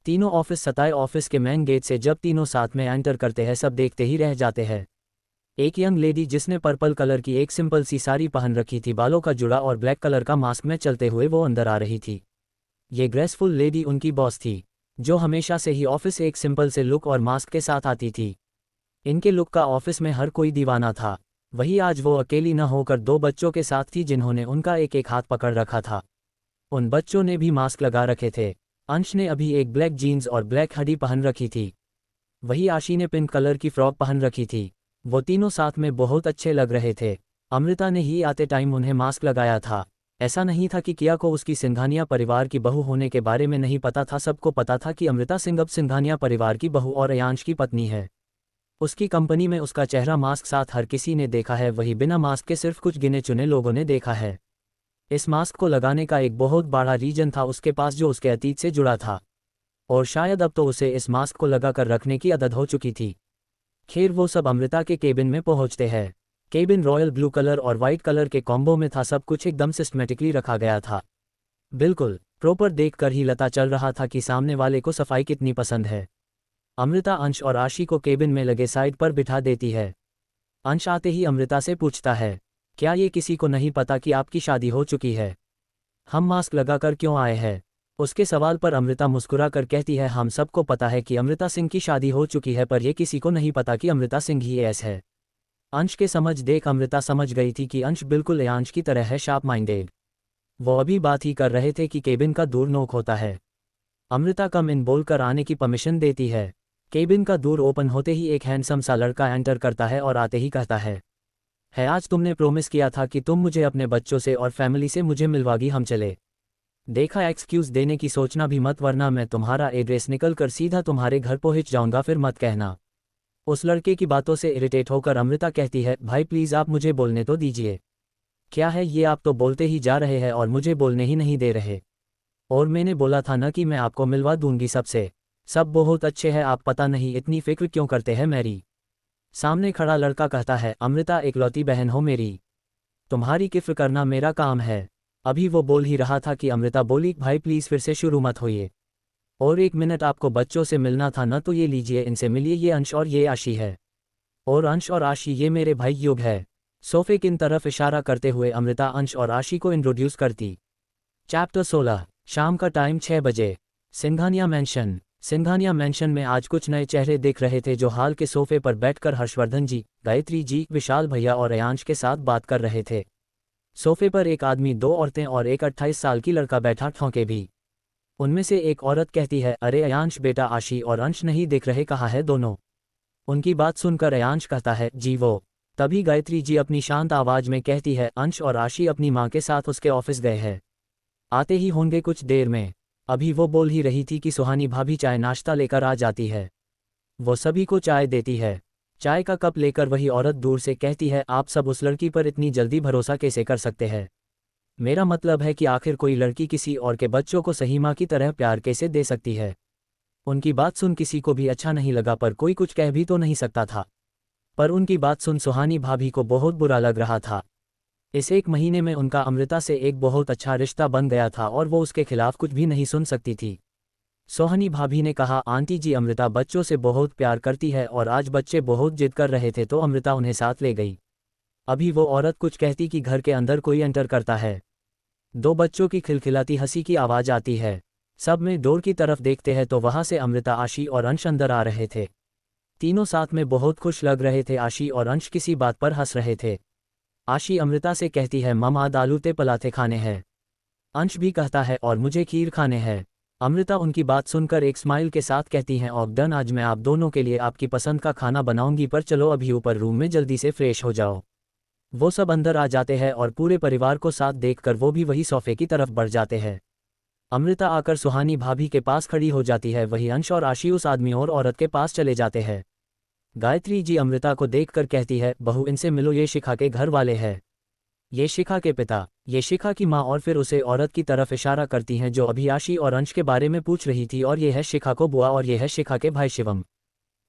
तीनों ऑफिस सताए ऑफिस के मेन गेट से जब तीनों साथ में एंटर करते हैं सब देखते ही रह जाते हैं। एक यंग लेडी जिसने पर्पल कलर की एक सिंपल सी साड़ी पहन रखी थी, बालों का जुड़ा और ब्लैक कलर का मास्क में चलते हुए वो अंदर आ रही थी। ये ग्रेसफुल लेडी उनकी बॉस थी, जो हमेशा से ही ऑफिस एक सिंपल से लुक और मास्क के साथ आती थी। इनके लुक का ऑफिस में हर कोई दीवाना था। वही आज वो अकेली न होकर 2 बच्चों के साथ थी जिन्होंने उनका एक एक हाथ पकड़ रखा था। उन बच्चों ने भी मास्क लगा रखे थे। अंश ने अभी एक ब्लैक जीन्स और ब्लैक हडी पहन रखी थी। वही आशी ने पिंक कलर की फ्रॉक पहन रखी थी। वो तीनों साथ में बहुत अच्छे लग रहे थे। अमृता ने ही आते टाइम उन्हें मास्क लगाया था। ऐसा नहीं था कि किया को उसकी सिंघानिया परिवार की बहू होने के बारे में नहीं पता था, सबको पता था कि अमृता सिंह अब सिंघानिया परिवार की बहू और अयांश की पत्नी है। उसकी कंपनी में उसका चेहरा मास्क साथ हर किसी ने देखा है, वही बिना मास्क के सिर्फ कुछ गिने चुने लोगों ने देखा है। इस मास्क को लगाने का एक बहुत बड़ा रीजन था उसके पास जो उसके अतीत से जुड़ा था, और शायद अब तो उसे इस मास्क को लगाकर रखने की आदत हो चुकी थी। खैर वो सब अमृता के केबिन में पहुंचते हैं। केबिन रॉयल ब्लू कलर और वाइट कलर के कॉम्बो में था, सब कुछ एकदम सिस्टमेटिकली रखा गया था। बिल्कुल प्रॉपर देखकर ही लता चल रहा था कि सामने वाले को सफाई कितनी पसंद है। अमृता अंश और आशी को केबिन में लगे साइड पर बिठा देती है। अंश आते ही अमृता से पूछता है, क्या ये किसी को नहीं पता कि आपकी शादी हो चुकी है? हम मास्क लगाकर क्यों आए हैं? उसके सवाल पर अमृता मुस्कुरा कर कहती है, हम सबको पता है कि अमृता सिंह की शादी हो चुकी है, पर यह किसी को नहीं पता कि अमृता सिंह ही एस है। अंश के समझ देख अमृता समझ गई थी कि अंश बिल्कुल अयांश की तरह है, शार्प माइंडेड। वो अभी बात ही कर रहे थे कि केबिन का दूर नॉक होता है। अमृता कम इन बोलकर आने की परमिशन देती है। केबिन का दूर ओपन होते ही एक हैंडसम सा लड़का एंटर करता है और आते ही कहता है, आज तुमने प्रॉमिस किया था कि तुम मुझे अपने बच्चों से और फैमिली से मुझे मिलवागी, हम चले। देखा, एक्सक्यूज़ देने की सोचना भी मत, वरना मैं तुम्हारा एड्रेस निकल कर सीधा तुम्हारे घर पहुंच जाऊंगा, फिर मत कहना। उस लड़के की बातों से इरिटेट होकर अमृता कहती है, भाई प्लीज़ आप मुझे बोलने तो दीजिए। क्या है ये, आप तो बोलते ही जा रहे हैं और मुझे बोलने ही नहीं दे रहे। और मैंने बोला था ना कि मैं आपको मिलवा दूंगी सबसे। सब बहुत अच्छे हैं, आप पता नहीं इतनी फिक्र क्यों करते हैं मेरी। सामने खड़ा लड़का कहता है, अमृता एकलौती बहन हो मेरी, तुम्हारी फिक्र करना मेरा काम है। अभी वो बोल ही रहा था कि अमृता बोली, भाई प्लीज़ फिर से शुरू मत होइए। और 1 मिनट आपको बच्चों से मिलना था न, तो ये लीजिए, इनसे मिलिए, ये अंश और ये आशी है। और अंश और आशी ये मेरे भाई युग है। सोफे किन तरफ इशारा करते हुए अमृता अंश और आशी को इंट्रोड्यूस करती। चैप्टर 16। शाम का टाइम 6 बजे। सिंघानिया मैंशन। सिंघानिया मैंशन में आज कुछ नए चेहरे दिख रहे थे जो हाल के सोफे पर बैठकर हर्षवर्धन जी, गायत्री जी, विशाल भैया और अयांश के साथ बात कर रहे थे। सोफे पर एक आदमी, 2 औरतें और एक 28 साल की लड़का बैठा, ठौंके भी। उनमें से एक औरत कहती है, अरे अयांश बेटा, आशी और अंश नहीं दिख रहे, कहाँ है दोनों? उनकी बात सुनकर अयांश कहता है, जी वो। तभी गायत्री जी अपनी शांत आवाज में कहती है, अंश और आशी अपनी माँ के साथ उसके ऑफिस गए हैं, आते ही होंगे कुछ देर में। अभी वो बोल ही रही थी कि सुहानी भाभी चाय नाश्ता लेकर आ जाती है। वो सभी को चाय देती है। चाय का कप लेकर वही औरत दूर से कहती है, आप सब उस लड़की पर इतनी जल्दी भरोसा कैसे कर सकते हैं? मेरा मतलब है कि आखिर कोई लड़की किसी और के बच्चों को सही माँ की तरह प्यार कैसे दे सकती है? उनकी बात सुन किसी को भी अच्छा नहीं लगा, पर कोई कुछ कह भी तो नहीं सकता था। पर उनकी बात सुन सुहानी भाभी को बहुत बुरा लग रहा था। इस 1 महीने में उनका अमृता से एक बहुत अच्छा रिश्ता बन गया था और वो उसके खिलाफ कुछ भी नहीं सुन सकती थी। सोहानी भाभी ने कहा, आंटी जी, अमृता बच्चों से बहुत प्यार करती है और आज बच्चे बहुत जिद कर रहे थे तो अमृता उन्हें साथ ले गई। अभी वो औरत कुछ कहती कि घर के अंदर कोई एंटर करता है। 2 बच्चों की खिलखिलाती हंसी की आवाज आती है। सब में डोर की तरफ देखते हैं तो वहां से अमृता, आशी और अंश अंदर आ रहे थे। तीनों साथ में बहुत खुश लग रहे थे। आशी और अंश किसी बात पर हंस रहे थे। आशी अमृता से कहती है, मम आज आलू ते पराठे खाने हैं। अंश भी कहता है, और मुझे खीर खाने हैं। अमृता उनकी बात सुनकर एक स्माइल के साथ कहती हैं, और डन, आज मैं आप दोनों के लिए आपकी पसंद का खाना बनाऊंगी, पर चलो अभी ऊपर रूम में जल्दी से फ्रेश हो जाओ। वो सब अंदर आ जाते हैं और पूरे परिवार को साथ देखकर वो भी वही सोफे की तरफ बढ़ जाते हैं। अमृता आकर सुहानी भाभी के पास खड़ी हो जाती है, वही अंश और आशी उस आदमी और औरत के पास चले जाते हैं। गायत्री जी अमृता को देखकर कहती है, बहू इनसे मिलो, ये शिखा के घर वाले हैं। ये शिखा के पिता, ये शिखा की माँ। और फिर उसे औरत की तरफ इशारा करती हैं जो अभी आशी और अंश के बारे में पूछ रही थी, और ये है शिखा को बुआ और ये है शिखा के भाई शिवम।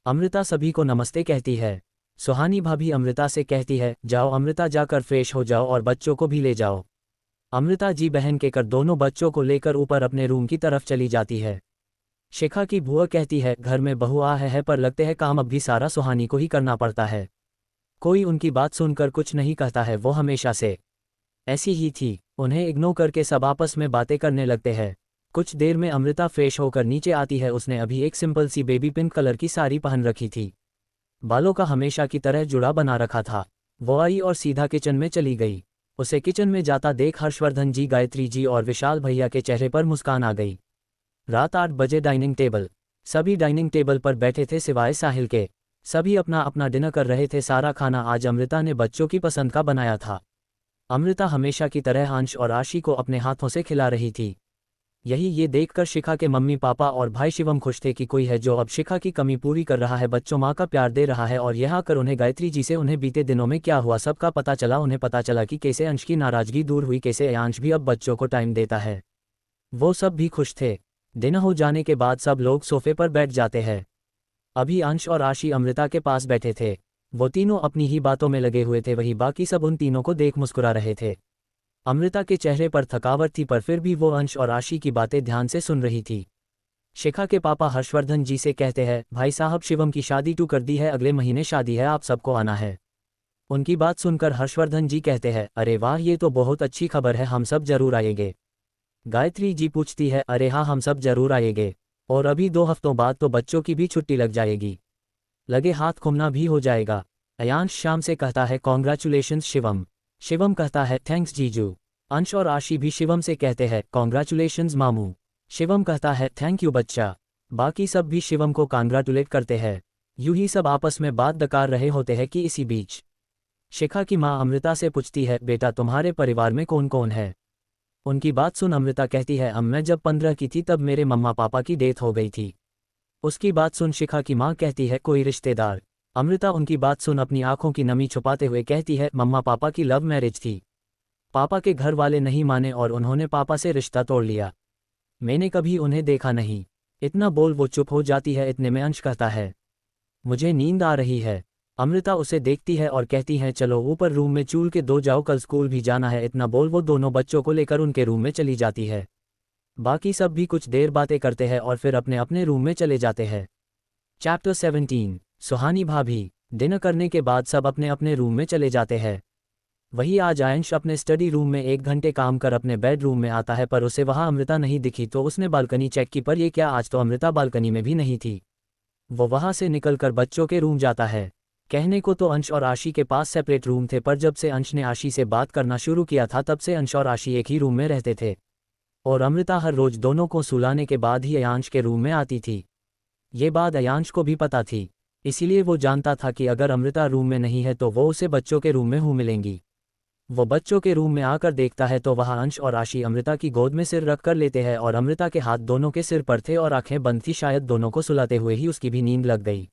अमृता सभी को नमस्ते कहती है। सुहानी भाभी अमृता से कहती है, जाओ अमृता, जाकर फ्रेश हो जाओ और बच्चों को भी ले जाओ। अमृता जी बहन के कर दोनों बच्चों को लेकर ऊपर अपने रूम की तरफ चली जाती है। शिखा की बुआ कहती है, घर में बहू आ है पर लगते है काम अब भी सारा सुहानी को ही करना पड़ता है। कोई उनकी बात सुनकर कुछ नहीं कहता है, वो हमेशा से ऐसी ही थी। उन्हें इग्नोर करके सब आपस में बातें करने लगते हैं। कुछ देर में अमृता फ्रेश होकर नीचे आती है। उसने अभी एक सिंपल सी बेबी पिंक कलर की साड़ी पहन रखी थी। बालों का हमेशा की तरह जुड़ा बना रखा था। वो आई और सीधा किचन में चली गई। उसे किचन में जाता देख हर्षवर्धन जी, गायत्री जी और विशाल भैया के चेहरे पर मुस्कान आ गई। रात 8 बजे डाइनिंग टेबल। सभी डाइनिंग टेबल पर बैठे थे सिवाय साहिल के। सभी अपना अपना डिनर कर रहे थे। सारा खाना आज अमृता ने बच्चों की पसंद का बनाया था। अमृता हमेशा की तरह अंश और आशी को अपने हाथों से खिला रही थी। ये देखकर शिखा के मम्मी पापा और भाई शिवम खुश थे कि कोई है जो अब शिखा की कमी पूरी कर रहा है, बच्चों माँ का प्यार दे रहा है। और यहाँ आकर उन्हें गायत्री जी से उन्हें बीते दिनों में क्या हुआ सबका पता चला। उन्हें पता चला कि कैसे अंश की नाराजगी दूर हुई, कैसे अयांश भी अब बच्चों को टाइम देता है। वो सब भी खुश थे। दिन हो जाने के बाद सब लोग सोफे पर बैठ जाते हैं। अभी अंश और आशी अमृता के पास बैठे थे। वो तीनों अपनी ही बातों में लगे हुए थे, वही बाकी सब उन तीनों को देख मुस्कुरा रहे थे। अमृता के चेहरे पर थकावट थी, पर फिर भी वो अंश और आशी की बातें ध्यान से सुन रही थी। शिखा के पापा हर्षवर्धन जी से कहते हैं, भाई साहब शिवम की शादी टू कर दी है, अगले महीने शादी है, आप सबको आना है। उनकी बात सुनकर हर्षवर्धन जी कहते हैं, अरे वाह, ये तो बहुत अच्छी खबर है, हम सब जरूर आएंगे। गायत्री जी पूछती है, अरे हाँ, हम सब जरूर आएंगे। और अभी 2 हफ्तों बाद तो बच्चों की भी छुट्टी लग जाएगी, लगे हाथ घूमना भी हो जाएगा। अयांश शाम से कहता है, कॉन्ग्रेचुलेशंस शिवम। शिवम कहता है, थैंक्स जीजू। अंश और आशी भी शिवम से कहते हैं, कॉन्ग्रेचुलेशंस मामू। शिवम कहता है, थैंक यू बच्चा। बाकी सब भी शिवम को कॉन्ग्रेचुलेट करते हैं। यूं ही सब आपस में बात डकार रहे होते हैं कि इसी बीच शिखा की माँ अमृता से पूछती है, बेटा तुम्हारे परिवार में कौन कौन है? उनकी बात सुन अमृता कहती है, मैं जब 15 की थी तब मेरे मम्मा पापा की डेथ हो गई थी। उसकी बात सुन शिखा की माँ कहती है, कोई रिश्तेदार? अमृता उनकी बात सुन अपनी आंखों की नमी छुपाते हुए कहती है, मम्मा पापा की लव मैरिज थी। पापा के घर वाले नहीं माने और उन्होंने पापा से रिश्ता तोड़ लिया। मैंने कभी उन्हें देखा नहीं। इतना बोल वो चुप हो जाती है। इतने में अंश कहता है, मुझे नींद आ रही है। अमृता उसे देखती है और कहती है, चलो ऊपर रूम में चूल के दो जाओ, कल स्कूल भी जाना है। इतना बोल वो दोनों बच्चों को लेकर उनके रूम में चली जाती है। बाकी सब भी कुछ देर बातें करते हैं और फिर अपने अपने रूम में चले जाते हैं। चैप्टर 17 सुहानी भाभी। डिनर करने के बाद सब अपने अपने रूम में चले जाते हैं। वही आज आयंश अपने स्टडी रूम में 1 घंटे काम कर अपने बेडरूम में आता है, पर उसे वहाँ अमृता नहीं दिखी तो उसने बालकनी चेक की, पर ये क्या, आज तो अमृता बालकनी में भी नहीं थी। वो वहाँ से निकलकर बच्चों के रूम जाता है। कहने को तो अंश और आशी के पास सेपरेट रूम थे, पर जब से अंश ने आशी से बात करना शुरू किया था तब से अंश और आशी एक ही रूम में रहते थे, और अमृता हर रोज दोनों को सुलाने के बाद ही अयांश के रूम में आती थी। ये बात अयांश को भी पता थी, इसीलिए वो जानता था कि अगर अमृता रूम में नहीं है तो वो उसे बच्चों के रूम में ही मिलेंगी। वो बच्चों के रूम में आकर देखता है तो वहाँ अंश और आशी अमृता की गोद में सिर रख कर लेते हैं और अमृता के हाथ दोनों के सिर पर थे और आंखें बंद थी, शायद दोनों को सुलाते हुए ही उसकी भी नींद लग गई।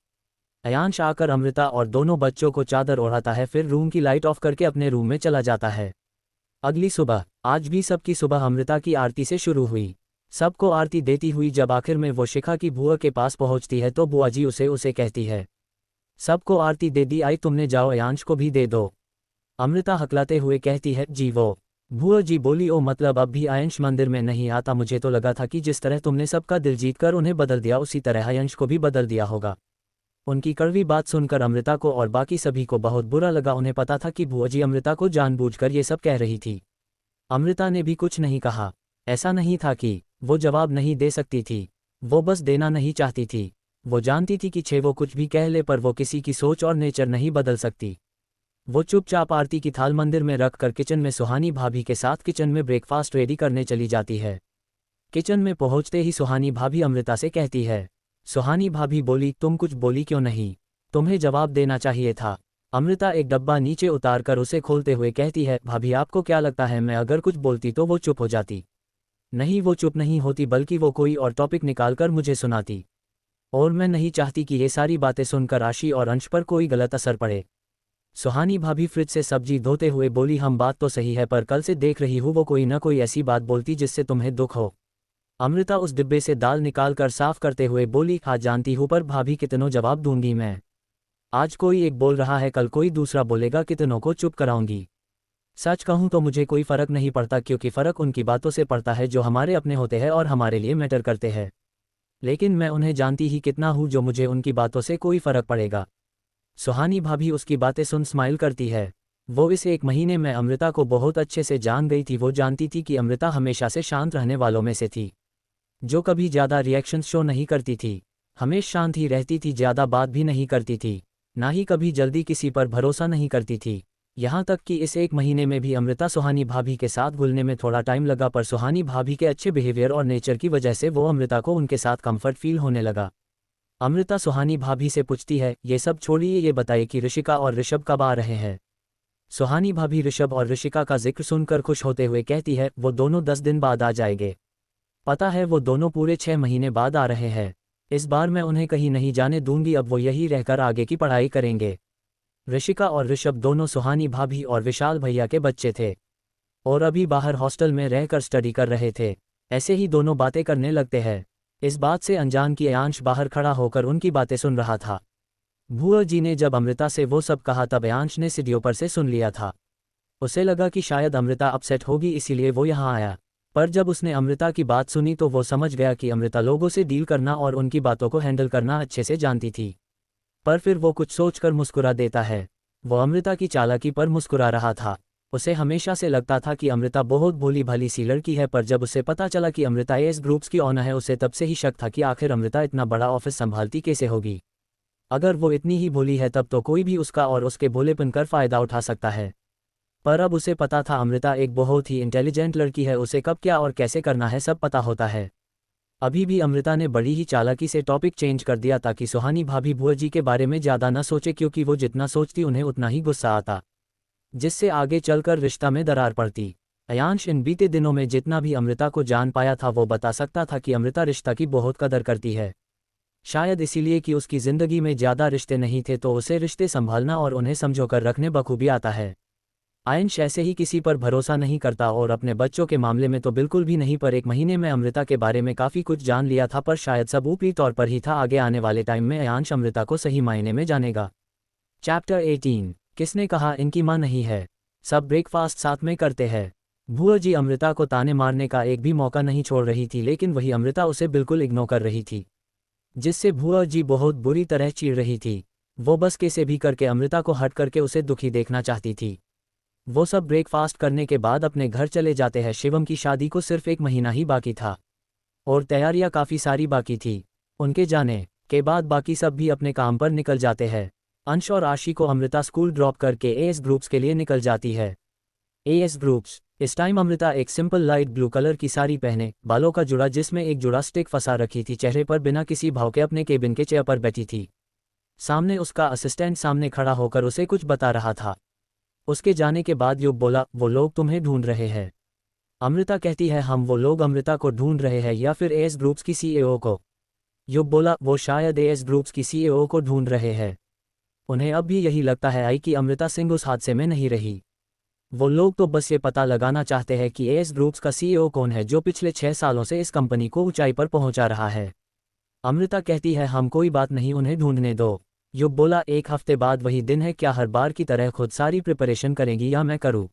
अयांश आकर अमृता और दोनों बच्चों को चादर ओढ़ाता है, फिर रूम की लाइट ऑफ करके अपने रूम में चला जाता है। अगली सुबह, आज भी सबकी सुबह अमृता की आरती से शुरू हुई। सबको आरती देती हुई जब आखिर में वो शिखा की बुआ के पास पहुंचती है तो बुआ जी उसे कहती है, सबको आरती दे दी आई तुमने, जाओ अयांश को भी दे दो। अमृता हकलाते हुए कहती है, जी वो। बुआ जी बोली, ओ मतलब अब भी आयंश मंदिर में नहीं आता, मुझे तो लगा था कि जिस तरह तुमने सबका दिल जीत कर उन्हें बदल दिया उसी तरह आयंश को भी बदल दिया होगा। उनकी कड़वी बात सुनकर अमृता को और बाकी सभी को बहुत बुरा लगा। उन्हें पता था कि बुआ जी अमृता को जानबूझकर ये सब कह रही थी। अमृता ने भी कुछ नहीं कहा। ऐसा नहीं था कि वो जवाब नहीं दे सकती थी, वो बस देना नहीं चाहती थी। वो जानती थी कि छे वो कुछ भी कह ले पर वो किसी की सोच और नेचर नहीं बदल सकती। वो चुपचाप आरती की थाल मंदिर में रखकर किचन में सुहानी भाभी के साथ किचन में ब्रेकफास्ट रेडी करने चली जाती है। किचन में पहुंचते ही सुहानी भाभी अमृता से कहती है, सुहानी भाभी बोली, तुम कुछ बोली क्यों नहीं, तुम्हें जवाब देना चाहिए था। अमृता एक डब्बा नीचे उतार कर उसे खोलते हुए कहती है, भाभी आपको क्या लगता है मैं अगर कुछ बोलती तो वो चुप हो जाती? नहीं, वो चुप नहीं होती बल्कि वो कोई और टॉपिक निकालकर मुझे सुनाती, और मैं नहीं चाहती कि ये सारी बातें सुनकर आशी और अंश पर कोई गलत असर पड़े। सुहानी भाभी फ्रिज से सब्जी धोते हुए बोली, हम बात तो सही है पर कल से देख रही हूँ वो कोई ना कोई ऐसी बात बोलती जिससे तुम्हें दुख हो। अमृता उस डिब्बे से दाल निकाल कर साफ करते हुए बोली, हाँ जानती हूँ पर भाभी कितनों जवाब दूंगी मैं। आज कोई एक बोल रहा है, कल कोई दूसरा बोलेगा, कितनों को चुप कराऊंगी। सच कहूँ तो मुझे कोई फर्क नहीं पड़ता, क्योंकि फर्क उनकी बातों से पड़ता है जो हमारे अपने होते हैं और हमारे लिए मैटर करते हैं। लेकिन मैं उन्हें जानती ही कितना हूँ जो मुझे उनकी बातों से कोई फर्क पड़ेगा। सुहानी भाभी उसकी बातें सुन स्माइल करती है। वो इस 1 महीने में अमृता को बहुत अच्छे से जान गई थी। वो जानती थी कि अमृता हमेशा से शांत रहने वालों में से थी, जो कभी ज़्यादा रिएक्शंस शो नहीं करती थी, हमेशा शांत ही रहती थी, ज़्यादा बात भी नहीं करती थी, ना ही कभी जल्दी किसी पर भरोसा नहीं करती थी। यहाँ तक कि इस 1 महीने में भी अमृता सुहानी भाभी के साथ घुलने में थोड़ा टाइम लगा, पर सुहानी भाभी के अच्छे बिहेवियर और नेचर की वजह से वो अमृता को उनके साथ कंफर्ट फील होने लगा। अमृता सुहानी भाभी से पूछती है, ये सब छोड़िए, ये बताइए कि ऋषिका और ऋषभ कब आ रहे हैं। सुहानी भाभी ऋषभ और ऋषिका का जिक्र सुनकर खुश होते हुए कहती है, वो दोनों 10 दिन बाद आ जाएंगे। पता है, वो दोनों पूरे 6 महीने बाद आ रहे हैं। इस बार मैं उन्हें कहीं नहीं जाने दूंगी, अब वो यही रहकर आगे की पढ़ाई करेंगे। ऋषिका और ऋषभ दोनों सुहानी भाभी और विशाल भैया के बच्चे थे और अभी बाहर हॉस्टल में रहकर स्टडी कर रहे थे। ऐसे ही दोनों बातें करने लगते हैं। इस बात से अनजान कि अयांश बाहर खड़ा होकर उनकी बातें सुन रहा था। भूआ जी ने जब अमृता से वो सब कहा तब अयांश ने सीढ़ियों पर से सुन लिया था। उसे लगा कि शायद अमृता अपसेट होगी, इसीलिए वो यहाँ आया। पर जब उसने अमृता की बात सुनी तो वो समझ गया कि अमृता लोगों से डील करना और उनकी बातों को हैंडल करना अच्छे से जानती थी। पर फिर वो कुछ सोचकर मुस्कुरा देता है। वो अमृता की चालाकी पर मुस्कुरा रहा था। उसे हमेशा से लगता था कि अमृता बहुत भोली भाली सी लड़की है, पर जब उसे पता चला कि अमृता एस ग्रुप्स की ऑनर है, उसे तब से ही शक था कि आखिर अमृता इतना बड़ा ऑफिस संभालती कैसे होगी। अगर वो इतनी ही भोली है तब तो कोई भी उसका और उसके भोलेपन कर फायदा उठा सकता है। पर अब उसे पता था अमृता एक बहुत ही इंटेलिजेंट लड़की है, उसे कब क्या और कैसे करना है सब पता होता है। अभी भी अमृता ने बड़ी ही चालाकी से टॉपिक चेंज कर दिया ताकि सुहानी भाभी भुआ जी के बारे में ज़्यादा न सोचे, क्योंकि वो जितना सोचती उन्हें उतना ही गुस्सा आता, जिससे आगे चलकर रिश्ता में दरार पड़ती। अयांश इन बीते दिनों में जितना भी अमृता को जान पाया था वो बता सकता था कि अमृता रिश्ता की बहुत कदर करती है। शायद इसीलिए कि उसकी ज़िंदगी में ज़्यादा रिश्ते नहीं थे तो उसे रिश्ते संभालना और उन्हें समझोकर रखने बखूबी आता है। आयंश ऐसे ही किसी पर भरोसा नहीं करता और अपने बच्चों के मामले में तो बिल्कुल भी नहीं, पर 1 महीने में अमृता के बारे में काफ़ी कुछ जान लिया था, पर शायद सब ऊपरी तौर पर ही था। आगे आने वाले टाइम में आयंश अमृता को सही मायने में जानेगा। चैप्टर 18 किसने कहा इनकी माँ नहीं है। सब ब्रेकफास्ट साथ में करते हैं। भूआ जी अमृता को ताने मारने का एक भी मौका नहीं छोड़ रही थी, लेकिन वही अमृता उसे बिल्कुल इग्नोर कर रही थी, जिससे भूआ जी बहुत बुरी तरह चिढ़ रही थी। वो बस कैसे भी करके अमृता को हट करके उसे दुखी देखना चाहती थी। वो सब ब्रेकफास्ट करने के बाद अपने घर चले जाते हैं। शिवम की शादी को सिर्फ 1 महीना ही बाकी था और तैयारियां काफ़ी सारी बाकी थी। उनके जाने के बाद बाकी सब भी अपने काम पर निकल जाते हैं। अंश और आशी को अमृता स्कूल ड्रॉप करके एएस ग्रुप्स के लिए निकल जाती है। As groups. इस टाइम अमृता एक सिंपल लाइट ब्लू कलर की साड़ी पहने, बालों का जुड़ा जिसमें एक जुड़ा स्टिक फंसा रखी थी, चेहरे पर बिना किसी भाव के अपने केबिन के चेयर पर बैठी थी। सामने उसका असिस्टेंट सामने खड़ा होकर उसे कुछ बता रहा था। उसके जाने के बाद युग बोला, वो लोग तुम्हें ढूंढ रहे हैं। अमृता कहती है, हम वो लोग अमृता को ढूंढ रहे हैं या फिर एएस ग्रुप्स की सीईओ को। युग बोला, वो शायद एएस ग्रुप्स की सीईओ को ढूंढ रहे हैं। उन्हें अब भी यही लगता है कि अमृता सिंह उस हादसे में नहीं रही। वो लोग तो बस ये पता लगाना चाहते हैं कि एएस ग्रुप्स का सीईओ कौन है जो पिछले 6 सालों से इस कंपनी को ऊंचाई पर पहुंचा रहा है। अमृता कहती है, हम कोई बात नहीं, उन्हें ढूंढने दो। युग बोला, 1 हफ्ते बाद वही दिन है, क्या हर बार की तरह खुद सारी प्रिपरेशन करेंगी या मैं करूं?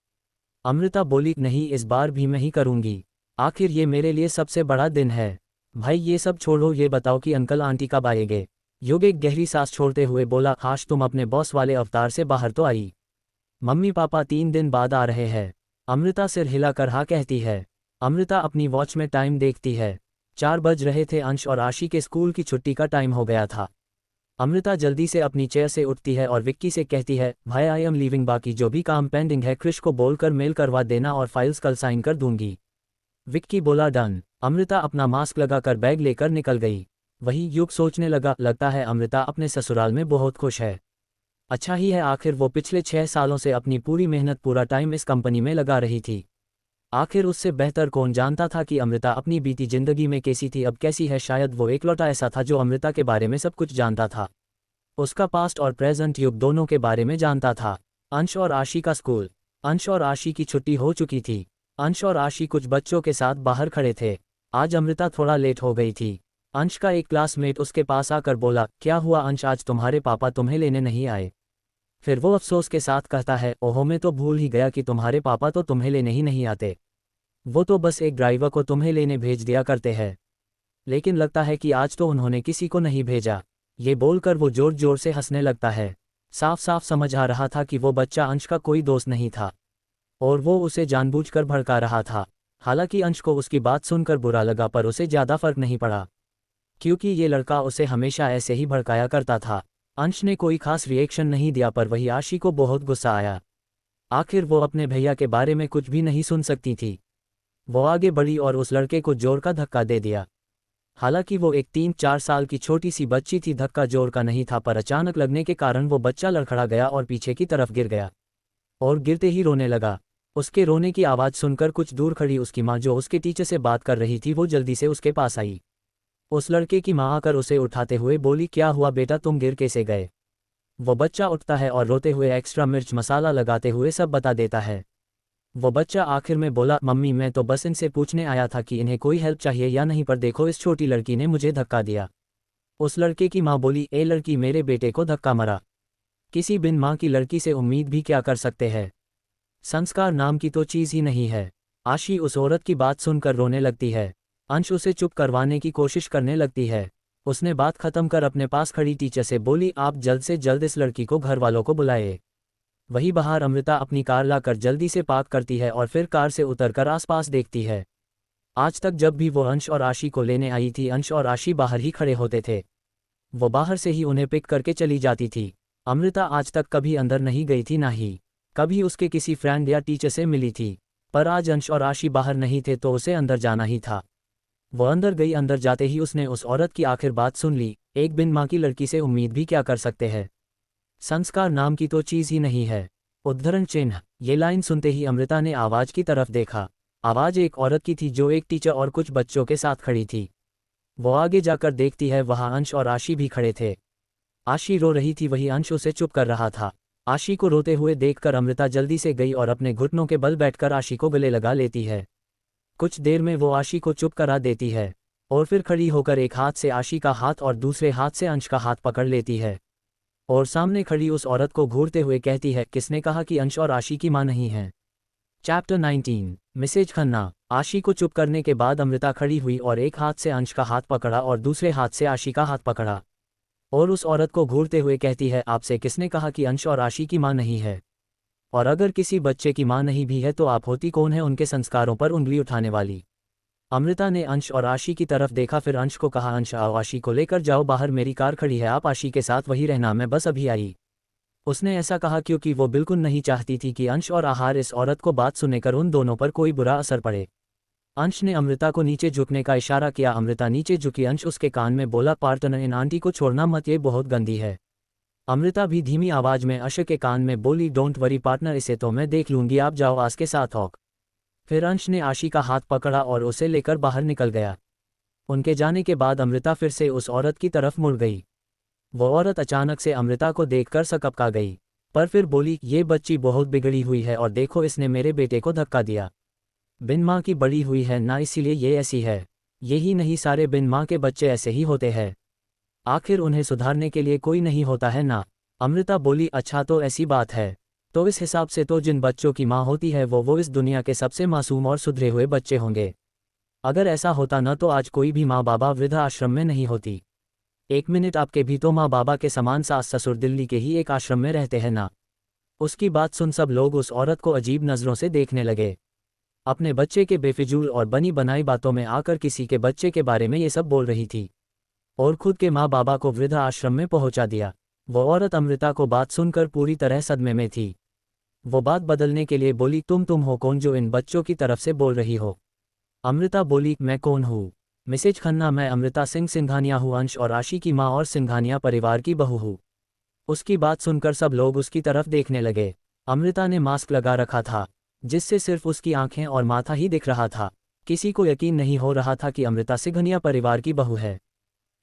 अमृता बोली, नहीं, इस बार भी मैं ही करूंगी। आखिर ये मेरे लिए सबसे बड़ा दिन है। भाई ये सब छोड़ो, ये बताओ कि अंकल आंटी कब आएंगे? युग एक गहरी सांस छोड़ते हुए बोला, काश तुम अपने बॉस वाले अवतार से बाहर तो आई। मम्मी पापा 3 दिन बाद आ रहे हैं। अमृता सिर हिलाकर हाँ कहती है। अमृता अपनी वॉच में टाइम देखती है। 4 बज रहे थे। अंश और आशी के स्कूल की छुट्टी का टाइम हो गया था। अमृता जल्दी से अपनी चेयर से उठती है और विक्की से कहती है, भाई आई एम लीविंग, बाकी जो भी काम पेंडिंग है क्रिश को बोलकर मेल करवा देना और फाइल्स कल साइन कर दूंगी। विक्की बोला, डन। अमृता अपना मास्क लगाकर बैग लेकर निकल गई। वही युग सोचने लगा, लगता है अमृता अपने ससुराल में बहुत खुश है। अच्छा ही है, आखिर वो पिछले 6 सालों से अपनी पूरी मेहनत पूरा टाइम इस कंपनी में लगा रही थी। आखिर उससे बेहतर कौन जानता था कि अमृता अपनी बीती जिंदगी में कैसी थी, अब कैसी है। शायद वो एकलौता ऐसा था जो अमृता के बारे में सब कुछ जानता था। उसका पास्ट और प्रेजेंट युग दोनों के बारे में जानता था। अंश और आशी का स्कूल। अंश और आशी की छुट्टी हो चुकी थी। अंश और आशी कुछ बच्चों के साथ बाहर खड़े थे। आज अमृता थोड़ा लेट हो गई थी। अंश का एक क्लासमेट उसके पास आकर बोला, क्या हुआ अंश, आज तुम्हारे पापा तुम्हें लेने नहीं आए? फिर वो अफसोस के साथ कहता है, ओहो मैं तो भूल ही गया कि तुम्हारे पापा तो तुम्हें लेने ही नहीं आते। वो तो बस एक ड्राइवर को तुम्हें लेने भेज दिया करते हैं। लेकिन लगता है कि आज तो उन्होंने किसी को नहीं भेजा। ये बोलकर वो जोर जोर से हंसने लगता है। साफ साफ समझ आ रहा था कि वो बच्चा अंश का कोई दोस्त नहीं था और वो उसे जानबूझकर भड़का रहा था। हालांकि अंश को उसकी बात सुनकर बुरा लगा, पर उसे ज़्यादा फर्क नहीं पड़ा क्योंकि ये लड़का उसे हमेशा ऐसे ही भड़काया करता था। अंश ने कोई खास रिएक्शन नहीं दिया, पर वही आशी को बहुत गुस्सा आया। आखिर वो अपने भैया के बारे में कुछ भी नहीं सुन सकती थी। वो आगे बढ़ी और उस लड़के को जोर का धक्का दे दिया। हालांकि वो एक 3-4 साल की छोटी सी बच्ची थी, धक्का जोर का नहीं था, पर अचानक लगने के कारण वो बच्चा लड़खड़ा गया और पीछे की तरफ गिर गया और गिरते ही रोने लगा। उसके रोने की आवाज़ सुनकर कुछ दूर खड़ी उसकी माँ, जो उसके टीचर से बात कर रही थी, वो जल्दी से उसके पास आई। उस लड़के की माँ आकर उसे उठाते हुए बोली, क्या हुआ बेटा, तुम गिर कैसे गए? वो बच्चा उठता है और रोते हुए एक्स्ट्रा मिर्च मसाला लगाते हुए सब बता देता है। वो बच्चा आखिर में बोला, मम्मी मैं तो बस इनसे पूछने आया था कि इन्हें कोई हेल्प चाहिए या नहीं, पर देखो इस छोटी लड़की ने मुझे धक्का दिया। उस लड़के की माँ बोली, ए लड़की, मेरे बेटे को धक्का मारा। किसी बिन माँ की लड़की से उम्मीद भी क्या कर सकते हैं? संस्कार नाम की तो चीज़ ही नहीं है। आशी उस औरत की बात सुनकर रोने लगती है। अंश उसे चुप करवाने की कोशिश करने लगती है। उसने बात खत्म कर अपने पास खड़ी टीचर से बोली, आप जल्द से जल्द इस लड़की को घर वालों को बुलाए। वही बाहर अमृता अपनी कार लाकर जल्दी से पार्क करती है और फिर कार से उतरकर आसपास देखती है। आज तक जब भी वो अंश और आशी को लेने आई थी, अंश और आशी बाहर ही खड़े होते थे। वो बाहर से ही उन्हें पिक करके चली जाती थी। अमृता आज तक कभी अंदर नहीं गई थी, ना ही कभी उसके किसी फ्रेंड या टीचर से मिली थी। पर आज अंश और आशी बाहर नहीं थे तो उसे अंदर जाना ही था। वो अंदर गई। अंदर जाते ही उसने उस औरत की आखिर बात सुन ली, एक बिन माँ की लड़की से उम्मीद भी क्या कर सकते हैं? संस्कार नाम की तो चीज़ ही नहीं है। उद्धरण चिन्ह। ये लाइन सुनते ही अमृता ने आवाज़ की तरफ देखा। आवाज़ एक औरत की थी जो एक टीचर और कुछ बच्चों के साथ खड़ी थी। वो आगे जाकर देखती है, वहाँ अंश और आशी भी खड़े थे। आशी रो रही थी, वही अंश उसे चुप कर रहा था। आशी को रोते हुए देखकर अमृता जल्दी से गई और अपने घुटनों के बल बैठकर आशी को गले लगा लेती है। कुछ देर में वो आशी को चुप करा देती है और फिर खड़ी होकर एक हाथ से आशी का हाथ और दूसरे हाथ से अंश का हाथ पकड़ लेती है और सामने खड़ी उस औरत को घूरते हुए कहती है, किसने कहा कि अंश और आशी की माँ नहीं है? Chapter 19 Mrs Khanna. आशी को चुप करने के बाद अमृता खड़ी हुई और एक हाथ से अंश का हाथ पकड़ा और दूसरे हाथ से आशी का हाथ पकड़ा और उस औरत को घूरते हुए कहती है, आपसे किसने कहा कि अंश और आशी की माँ नहीं है? और अगर किसी बच्चे की माँ नहीं भी है तो आप होती कौन है उनके संस्कारों पर उंगली उठाने वाली? अमृता ने अंश और आशी की तरफ देखा, फिर अंश को कहा, अंश आओ, आशी को लेकर जाओ बाहर, मेरी कार खड़ी है, आप आशी के साथ वहीं रहना, मैं बस अभी आई। उसने ऐसा कहा क्योंकि वो बिल्कुल नहीं चाहती थी कि अंश और आहार इस औरत को बात सुनकर उन दोनों पर कोई बुरा असर पड़े। अंश ने अमृता को नीचे झुकने का इशारा किया। अमृता नीचे झुकी। अंश उसके कान में बोला, पार्टनर, इन आंटी को छोड़ना मत, ये बहुत गंदी है। अमृता भी धीमी आवाज में अंश के कान में बोली, डोंट वरी पार्टनर, इसे तो मैं देख लूंगी, आप जाओ आज के साथ औक। फिर अंश ने आशी का हाथ पकड़ा और उसे लेकर बाहर निकल गया। उनके जाने के बाद अमृता फिर से उस औरत की तरफ मुड़ गई। वो औरत अचानक से अमृता को देखकर सकपका गई, पर फिर बोली, ये बच्ची बहुत बिगड़ी हुई है और देखो इसने मेरे बेटे को धक्का दिया। बिन माँ की बड़ी हुई है ना, इसीलिए ये ऐसी है। यही नहीं, सारे बिन माँ के बच्चे ऐसे ही होते हैं। आखिर उन्हें सुधारने के लिए कोई नहीं होता है ना। अमृता बोली, अच्छा तो ऐसी बात है। तो इस हिसाब से तो जिन बच्चों की माँ होती है वो इस दुनिया के सबसे मासूम और सुधरे हुए बच्चे होंगे। अगर ऐसा होता न तो आज कोई भी माँ बाबा वृद्धा आश्रम में नहीं होती। एक मिनट, आपके भी तो माँ बाबा के समान सास ससुर दिल्ली के ही एक आश्रम में रहते हैं ना। उसकी बात सुन सब लोग उस औरत को अजीब नज़रों से देखने लगे। अपने बच्चे के बेफिजूल और बनी बनाई बातों में आकर किसी के बच्चे के बारे में ये सब बोल रही थी और खुद के माँ बाबा को वृद्धा आश्रम में पहुंचा दिया। वो औरत अमृता को बात सुनकर पूरी तरह सदमे में थी। वो बात बदलने के लिए बोली, तुम हो कौन जो इन बच्चों की तरफ से बोल रही हो? अमृता बोली, मैं कौन हूँ? मिसेज खन्ना, मैं अमृता सिंह सिंघानिया हूँ, अंश और आशी की माँ और सिंघानिया परिवार की बहू हूँ। उसकी बात सुनकर सब लोग उसकी तरफ देखने लगे। अमृता ने मास्क लगा रखा था जिससे सिर्फ उसकी आंखें और माथा ही दिख रहा था। किसी को यकीन नहीं हो रहा था कि अमृता सिंघानिया परिवार की बहू है।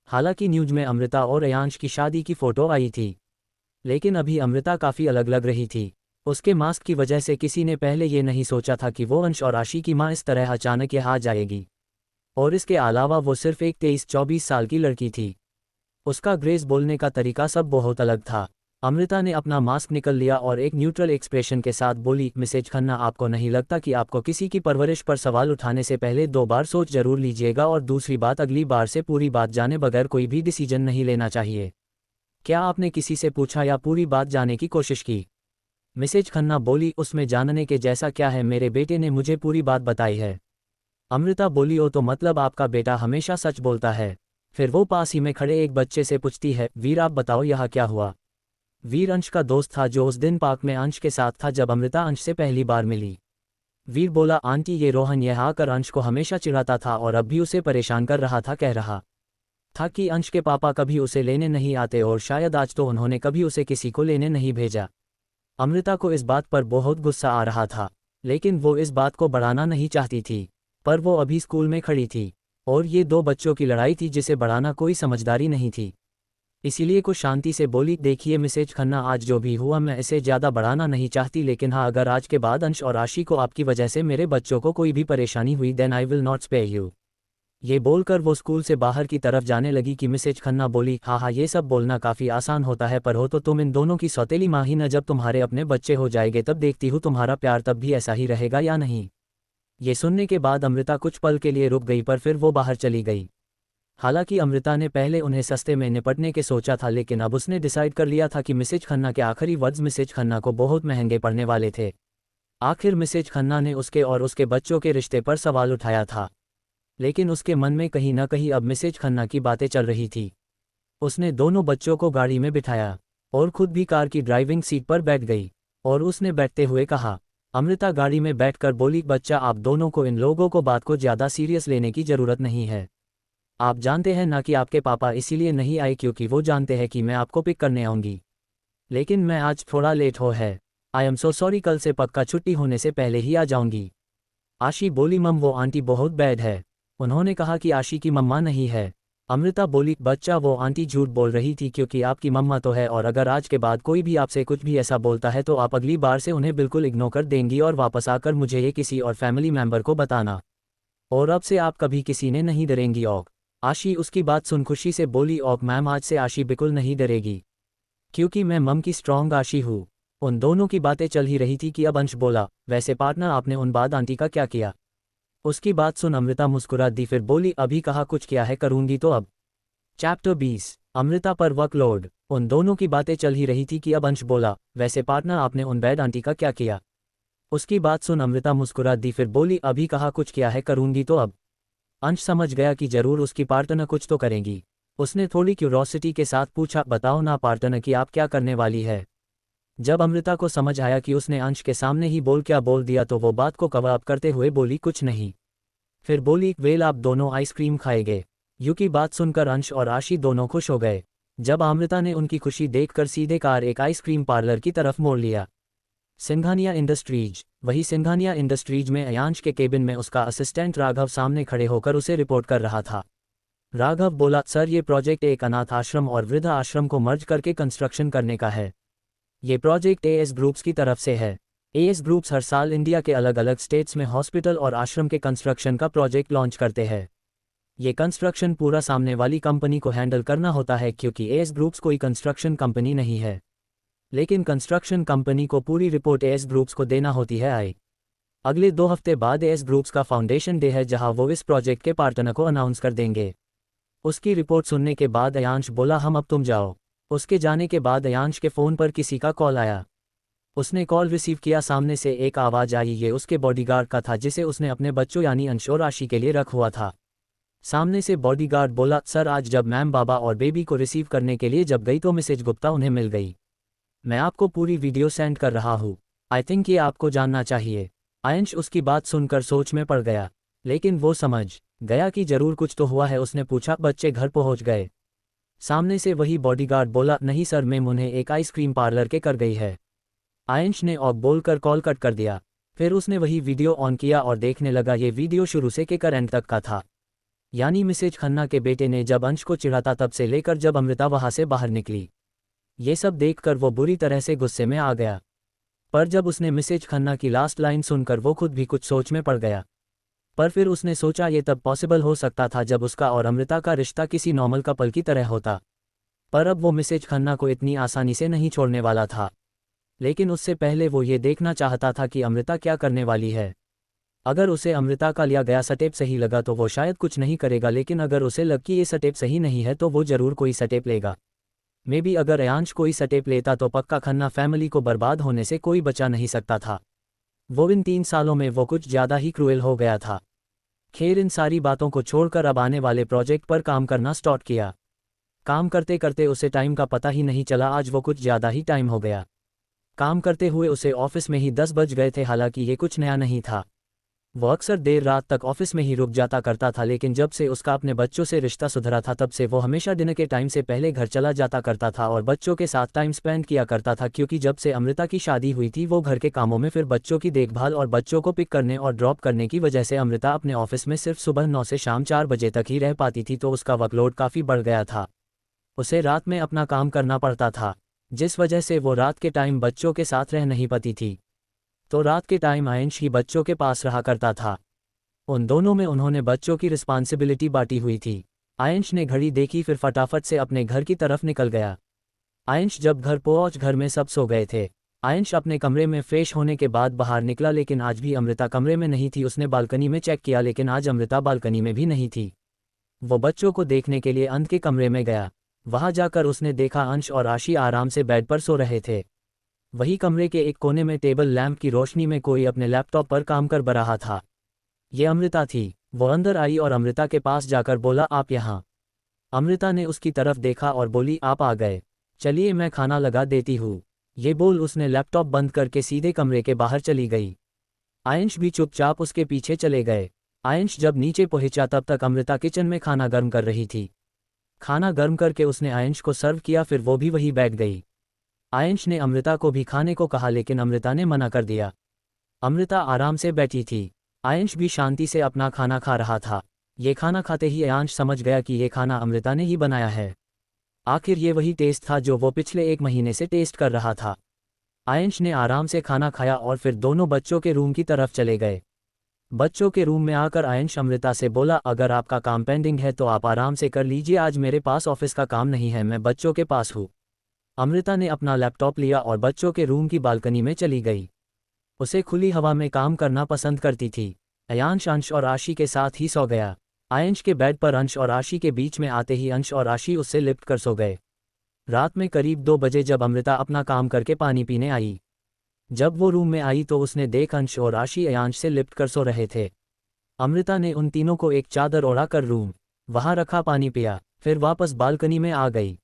हालांकि न्यूज में अमृता और अयांश की शादी की फोटो आई थी, लेकिन अभी अमृता काफ़ी अलग लग रही थी। उसके मास्क की वजह से किसी ने पहले ये नहीं सोचा था कि वो अंश और आशी की माँ इस तरह अचानक यहाँ आ जाएगी। और इसके अलावा वो सिर्फ एक 23-24 साल की लड़की थी। उसका ग्रेस बोलने का तरीका सब बहुत अलग था। अमृता ने अपना मास्क निकल लिया और एक न्यूट्रल एक्सप्रेशन के साथ बोली, मिसेज खन्ना, आपको नहीं लगता कि आपको किसी की परवरिश पर सवाल उठाने से पहले 2 बार सोच जरूर लीजिएगा, और दूसरी बात, अगली बार से पूरी बात जाने बगैर कोई भी डिसीजन नहीं लेना चाहिए। क्या आपने किसी से पूछा या पूरी बात जानने की कोशिश की? मिसेज खन्ना बोली, उसमें जानने के जैसा क्या है, मेरे बेटे ने मुझे पूरी बात बताई है। अमृता बोली, ओ तो मतलब आपका बेटा हमेशा सच बोलता है? फिर वो पास ही में खड़े एक बच्चे से पूछती है, वीर आप बताओ यहाँ क्या हुआ? वीर अंश का दोस्त था जो उस दिन पार्क में अंश के साथ था जब अमृता अंश से पहली बार मिली। वीर बोला, आंटी ये रोहन यहाँ आकर अंश को हमेशा चिढ़ाता था और अब भी उसे परेशान कर रहा था, कह रहा था कि अंश के पापा कभी उसे लेने नहीं आते और शायद आज तो उन्होंने कभी उसे किसी को लेने नहीं भेजा। अमृता को इस बात पर बहुत गुस्सा आ रहा था, लेकिन वो इस बात को बढ़ाना नहीं चाहती थी। पर वो अभी स्कूल में खड़ी थी और ये 2 बच्चों की लड़ाई थी जिसे बढ़ाना कोई समझदारी नहीं थी। इसीलिए कुछ शांति से बोली, देखिए मिसेज खन्ना, आज जो भी हुआ मैं इसे ज़्यादा बढ़ाना नहीं चाहती, लेकिन हाँ, अगर आज के बाद अंश और आशी को आपकी वजह से मेरे बच्चों को कोई भी परेशानी हुई then I will not spare you. ये बोलकर वो स्कूल से बाहर की तरफ जाने लगी कि मिसेज खन्ना बोली, हाँ, ये सब बोलना काफ़ी आसान होता है, पर हो तो तुम इन दोनों की सौतेली माँ ही न। जब तुम्हारे अपने बच्चे हो जाएंगे तब देखती हूँ तुम्हारा प्यार तब भी ऐसा ही रहेगा या नहीं। ये सुनने के बाद अमृता कुछ पल के लिए रुक गई, पर फिर वो बाहर चली गई। हालांकि अमृता ने पहले उन्हें सस्ते में निपटने के सोचा था, लेकिन अब उसने डिसाइड कर लिया था कि मिसेज खन्ना के आखिरी वर्ड्स मिसेज खन्ना को बहुत महंगे पड़ने वाले थे। आखिर मिसेज खन्ना ने उसके और उसके बच्चों के रिश्ते पर सवाल उठाया था, लेकिन उसके मन में कहीं ना कहीं अब मिसेज खन्ना की बातें चल रही थी। उसने दोनों बच्चों को गाड़ी में बिठाया और खुद भी कार की ड्राइविंग सीट पर बैठ गई और उसने बैठते हुए कहा, अमृता गाड़ी में बैठकर बोली, बच्चा, आप दोनों को इन लोगों को बात को ज़्यादा सीरियस लेने की ज़रूरत नहीं है। आप जानते हैं ना कि आपके पापा इसीलिए नहीं आए क्योंकि वो जानते हैं कि मैं आपको पिक करने आऊँगी, लेकिन मैं आज थोड़ा लेट हो है। आई एम सो सॉरी, कल से पक्का छुट्टी होने से पहले ही आ जाऊँगी। आशी बोली, मम वो आंटी बहुत बैड है, उन्होंने कहा कि आशी की मम्मा नहीं है। अमृता बोली, बच्चा, वो आंटी झूठ बोल रही थी क्योंकि आपकी मम्मा तो है, और अगर आज के बाद कोई भी आपसे कुछ भी ऐसा बोलता है तो आप अगली बार से उन्हें बिल्कुल इग्नोर कर देंगी और वापस आकर मुझे ये किसी और फैमिली मेंबर को बताना, और अब से आप कभी किसी ने नहीं डरेंगी। औक आशी उसकी बात सुन खुशी से बोली, औक मैम, आज से आशी बिल्कुल नहीं डरेगी क्योंकि मैं मम की स्ट्रॉन्ग आशी हूँ। उन दोनों की बातें चल ही रही थी कि अब अंश बोला, वैसे पार्टनर आपने उन बाद आंटी का क्या किया? उसकी बात सुन अमृता मुस्कुरा दी, फिर बोली अभी कहाँ कुछ किया है, करूंगी तो अब। चैप्टर 20 अमृता पर वर्कलोड। उन दोनों की बातें चल ही रही थी कि अब अंश बोला, वैसे पार्टनर आपने उन बैड आंटी का क्या किया? उसकी बात सुन अमृता मुस्कुरा दी, फिर बोली अभी कहाँ कुछ किया है, करूंगी तो अब। अंश समझ गया कि जरूर उसकी पार्टनर कुछ तो करेंगी। उसने थोड़ी क्यूरोसिटी के साथ पूछा, बताओ ना पार्टनर कि आप क्या करने वाली है? जब अमृता को समझ आया कि उसने अंश के सामने ही क्या बोल दिया तो वो बात को कवर अप करते हुए बोली, कुछ नहीं। फिर बोली, वेल आप दोनों आइसक्रीम खाएंगे? यू की बात सुनकर अंश और आशी दोनों खुश हो गए। जब अमृता ने उनकी खुशी देखकर सीधे कार एक आइसक्रीम पार्लर की तरफ मोड़ लिया। सिंघानिया इंडस्ट्रीज। वही सिंघानिया इंडस्ट्रीज में अयांश के केबिन में उसका असिस्टेंट राघव सामने खड़े होकर उसे रिपोर्ट कर रहा था। राघव बोला, सर ये प्रोजेक्ट एक अनाथ आश्रम और वृद्ध आश्रम को मर्ज करके कंस्ट्रक्शन करने का है। ये प्रोजेक्ट एएस ग्रुप्स की तरफ से है। एएस ग्रुप्स हर साल इंडिया के अलग अलग स्टेट्स में हॉस्पिटल और आश्रम के कंस्ट्रक्शन का प्रोजेक्ट लॉन्च करते हैं। ये कंस्ट्रक्शन पूरा सामने वाली कंपनी को हैंडल करना होता है क्योंकि एएस ग्रुप्स कोई कंस्ट्रक्शन कंपनी नहीं है, लेकिन कंस्ट्रक्शन कंपनी को पूरी रिपोर्ट एएस ग्रुप्स को देना होती है। अगले 2 हफ्ते बाद एएस ग्रुप्स का फाउंडेशन डे है जहां वो इस प्रोजेक्ट के पार्टनर को अनाउंस कर देंगे। उसकी रिपोर्ट सुनने के बाद अयांश बोला, हम अब तुम जाओ। उसके जाने के बाद अयांश के फ़ोन पर किसी का कॉल आया। उसने कॉल रिसीव किया। सामने से एक आवाज़ आई। ये उसके बॉडीगार्ड का था जिसे उसने अपने बच्चों यानी अंश और राशि के लिए रख हुआ था। सामने से बॉडीगार्ड बोला, सर आज जब मैम बाबा और बेबी को रिसीव करने के लिए जब गई तो मिसेज गुप्ता उन्हें मिल गई। मैं आपको पूरी वीडियो सेंड कर रहा हूँ। आई थिंक ये आपको जानना चाहिए। अंश उसकी बात सुनकर सोच में पड़ गया, लेकिन वो समझ गया कि जरूर कुछ तो हुआ है। उसने पूछा, बच्चे घर पहुंच गए? सामने से वही बॉडीगार्ड बोला, नहीं सर मैम उन्हें एक आइसक्रीम पार्लर के कर गई है। अंश ने ऑक बोलकर कॉल कट कर दिया। फिर उसने वही वीडियो ऑन किया और देखने लगा। ये वीडियो शुरू से लेकर एंड तक का था, यानी मिसेज खन्ना के बेटे ने जब अंश को चिढ़ाता तब से लेकर जब अमृता वहां से बाहर निकली। ये सब देखकर वो बुरी तरह से गुस्से में आ गया। पर जब उसने मिसेज खन्ना की लास्ट लाइन सुनकर वो खुद भी कुछ सोच में पड़ गया। पर फिर उसने सोचा ये तब पॉसिबल हो सकता था जब उसका और अमृता का रिश्ता किसी नॉर्मल कपल की तरह होता। पर अब वो मिसेज खन्ना को इतनी आसानी से नहीं छोड़ने वाला था। लेकिन उससे पहले वो ये देखना चाहता था कि अमृता क्या करने वाली है। अगर उसे अमृता का लिया गया स्टेप सही लगा तो वो शायद कुछ नहीं करेगा, लेकिन अगर उसे लग कि ये स्टेप सही नहीं है तो वो जरूर कोई स्टेप लेगा। मे बी अगर अयांश कोई स्टेप लेता तो पक्का खन्ना फैमिली को बर्बाद होने से कोई बचा नहीं सकता था। वो इन 3 सालों में वो कुछ ज़्यादा ही क्रूएल हो गया था। खैर इन सारी बातों को छोड़कर अब आने वाले प्रोजेक्ट पर काम करना स्टार्ट किया। काम करते करते उसे टाइम का पता ही नहीं चला। आज वो कुछ ज़्यादा ही टाइम हो गया। काम करते हुए उसे ऑफिस में ही 10 बज गए थे। हालांकि ये कुछ नया नहीं था, वो अक्सर देर रात तक ऑफिस में ही रुक जाता करता था, लेकिन जब से उसका अपने बच्चों से रिश्ता सुधरा था तब से वो हमेशा डिनर के टाइम से पहले घर चला जाता करता था और बच्चों के साथ टाइम स्पेंड किया करता था। क्योंकि जब से अमृता की शादी हुई थी वो घर के कामों में, फिर बच्चों की देखभाल और बच्चों को पिक करने और ड्रॉप करने की वजह से अमृता अपने ऑफिस में सिर्फ सुबह 9 से शाम 4 बजे तक ही रह पाती थी, तो उसका वर्कलोड काफ़ी बढ़ गया था। उसे रात में अपना काम करना पड़ता था, जिस वजह से वो रात के टाइम बच्चों के साथ रह नहीं पाती थी। तो रात के टाइम अंश ही बच्चों के पास रहा करता था। उन दोनों में उन्होंने बच्चों की रिस्पॉन्सिबिलिटी बांटी हुई थी। अंश ने घड़ी देखी, फिर फटाफट से अपने घर की तरफ निकल गया। अंश जब घर पहुंच घर में सब सो गए थे। अंश अपने कमरे में फ्रेश होने के बाद बाहर निकला, लेकिन आज भी अमृता कमरे में नहीं थी। उसने बालकनी में चेक किया, लेकिन आज अमृता बालकनी में भी नहीं थी। वो बच्चों को देखने के लिए अंत के कमरे में गया। वहां जाकर उसने देखा अंश और आशी आराम से बेड पर सो रहे थे। वही कमरे के एक कोने में टेबल लैंप की रोशनी में कोई अपने लैपटॉप पर काम कर रहा था। ये अमृता थी। वो अंदर आई और अमृता के पास जाकर बोला, आप यहाँ। अमृता ने उसकी तरफ देखा और बोली, आप आ गए, चलिए मैं खाना लगा देती हूँ। ये बोल उसने लैपटॉप बंद करके सीधे कमरे के बाहर चली गई। अंश भी चुपचाप उसके पीछे चले गए। अंश जब नीचे पहुंचा तब तक अमृता किचन में खाना गर्म कर रही थी। खाना गर्म करके उसने अंश को सर्व किया, फिर वो भी वहीं बैठ गई। अंश ने अमृता को भी खाने को कहा, लेकिन अमृता ने मना कर दिया। अमृता आराम से बैठी थी। अंश भी शांति से अपना खाना खा रहा था। ये खाना खाते ही अंश समझ गया कि ये खाना अमृता ने ही बनाया है। आखिर ये वही टेस्ट था जो वो पिछले 1 महीने से टेस्ट कर रहा था। अंश ने आराम से खाना खाया और फिर दोनों बच्चों के रूम की तरफ चले गए। बच्चों के रूम में आकर अंश अमृता से बोला, अगर आपका काम पेंडिंग है तो आप आराम से कर लीजिए, आज मेरे पास ऑफिस का काम नहीं है, मैं बच्चों के पास हूँ। अमृता ने अपना लैपटॉप लिया और बच्चों के रूम की बालकनी में चली गई। उसे खुली हवा में काम करना पसंद करती थी। अयांश अंश और आशी के साथ ही सो गया। आयंश के बेड पर अंश और आशी के बीच में आते ही अंश और आशी उससे लिपट कर सो गए। रात में करीब 2 बजे जब अमृता अपना काम करके पानी पीने आई, जब वो रूम में आई तो उसने देख अंश और आशी अयांश से लिपट कर सो रहे थे। अमृता ने उन तीनों को एक चादर ओढ़ा कर रूम वहाँ रखा, पानी पिया, फिर वापस बालकनी में आ गई।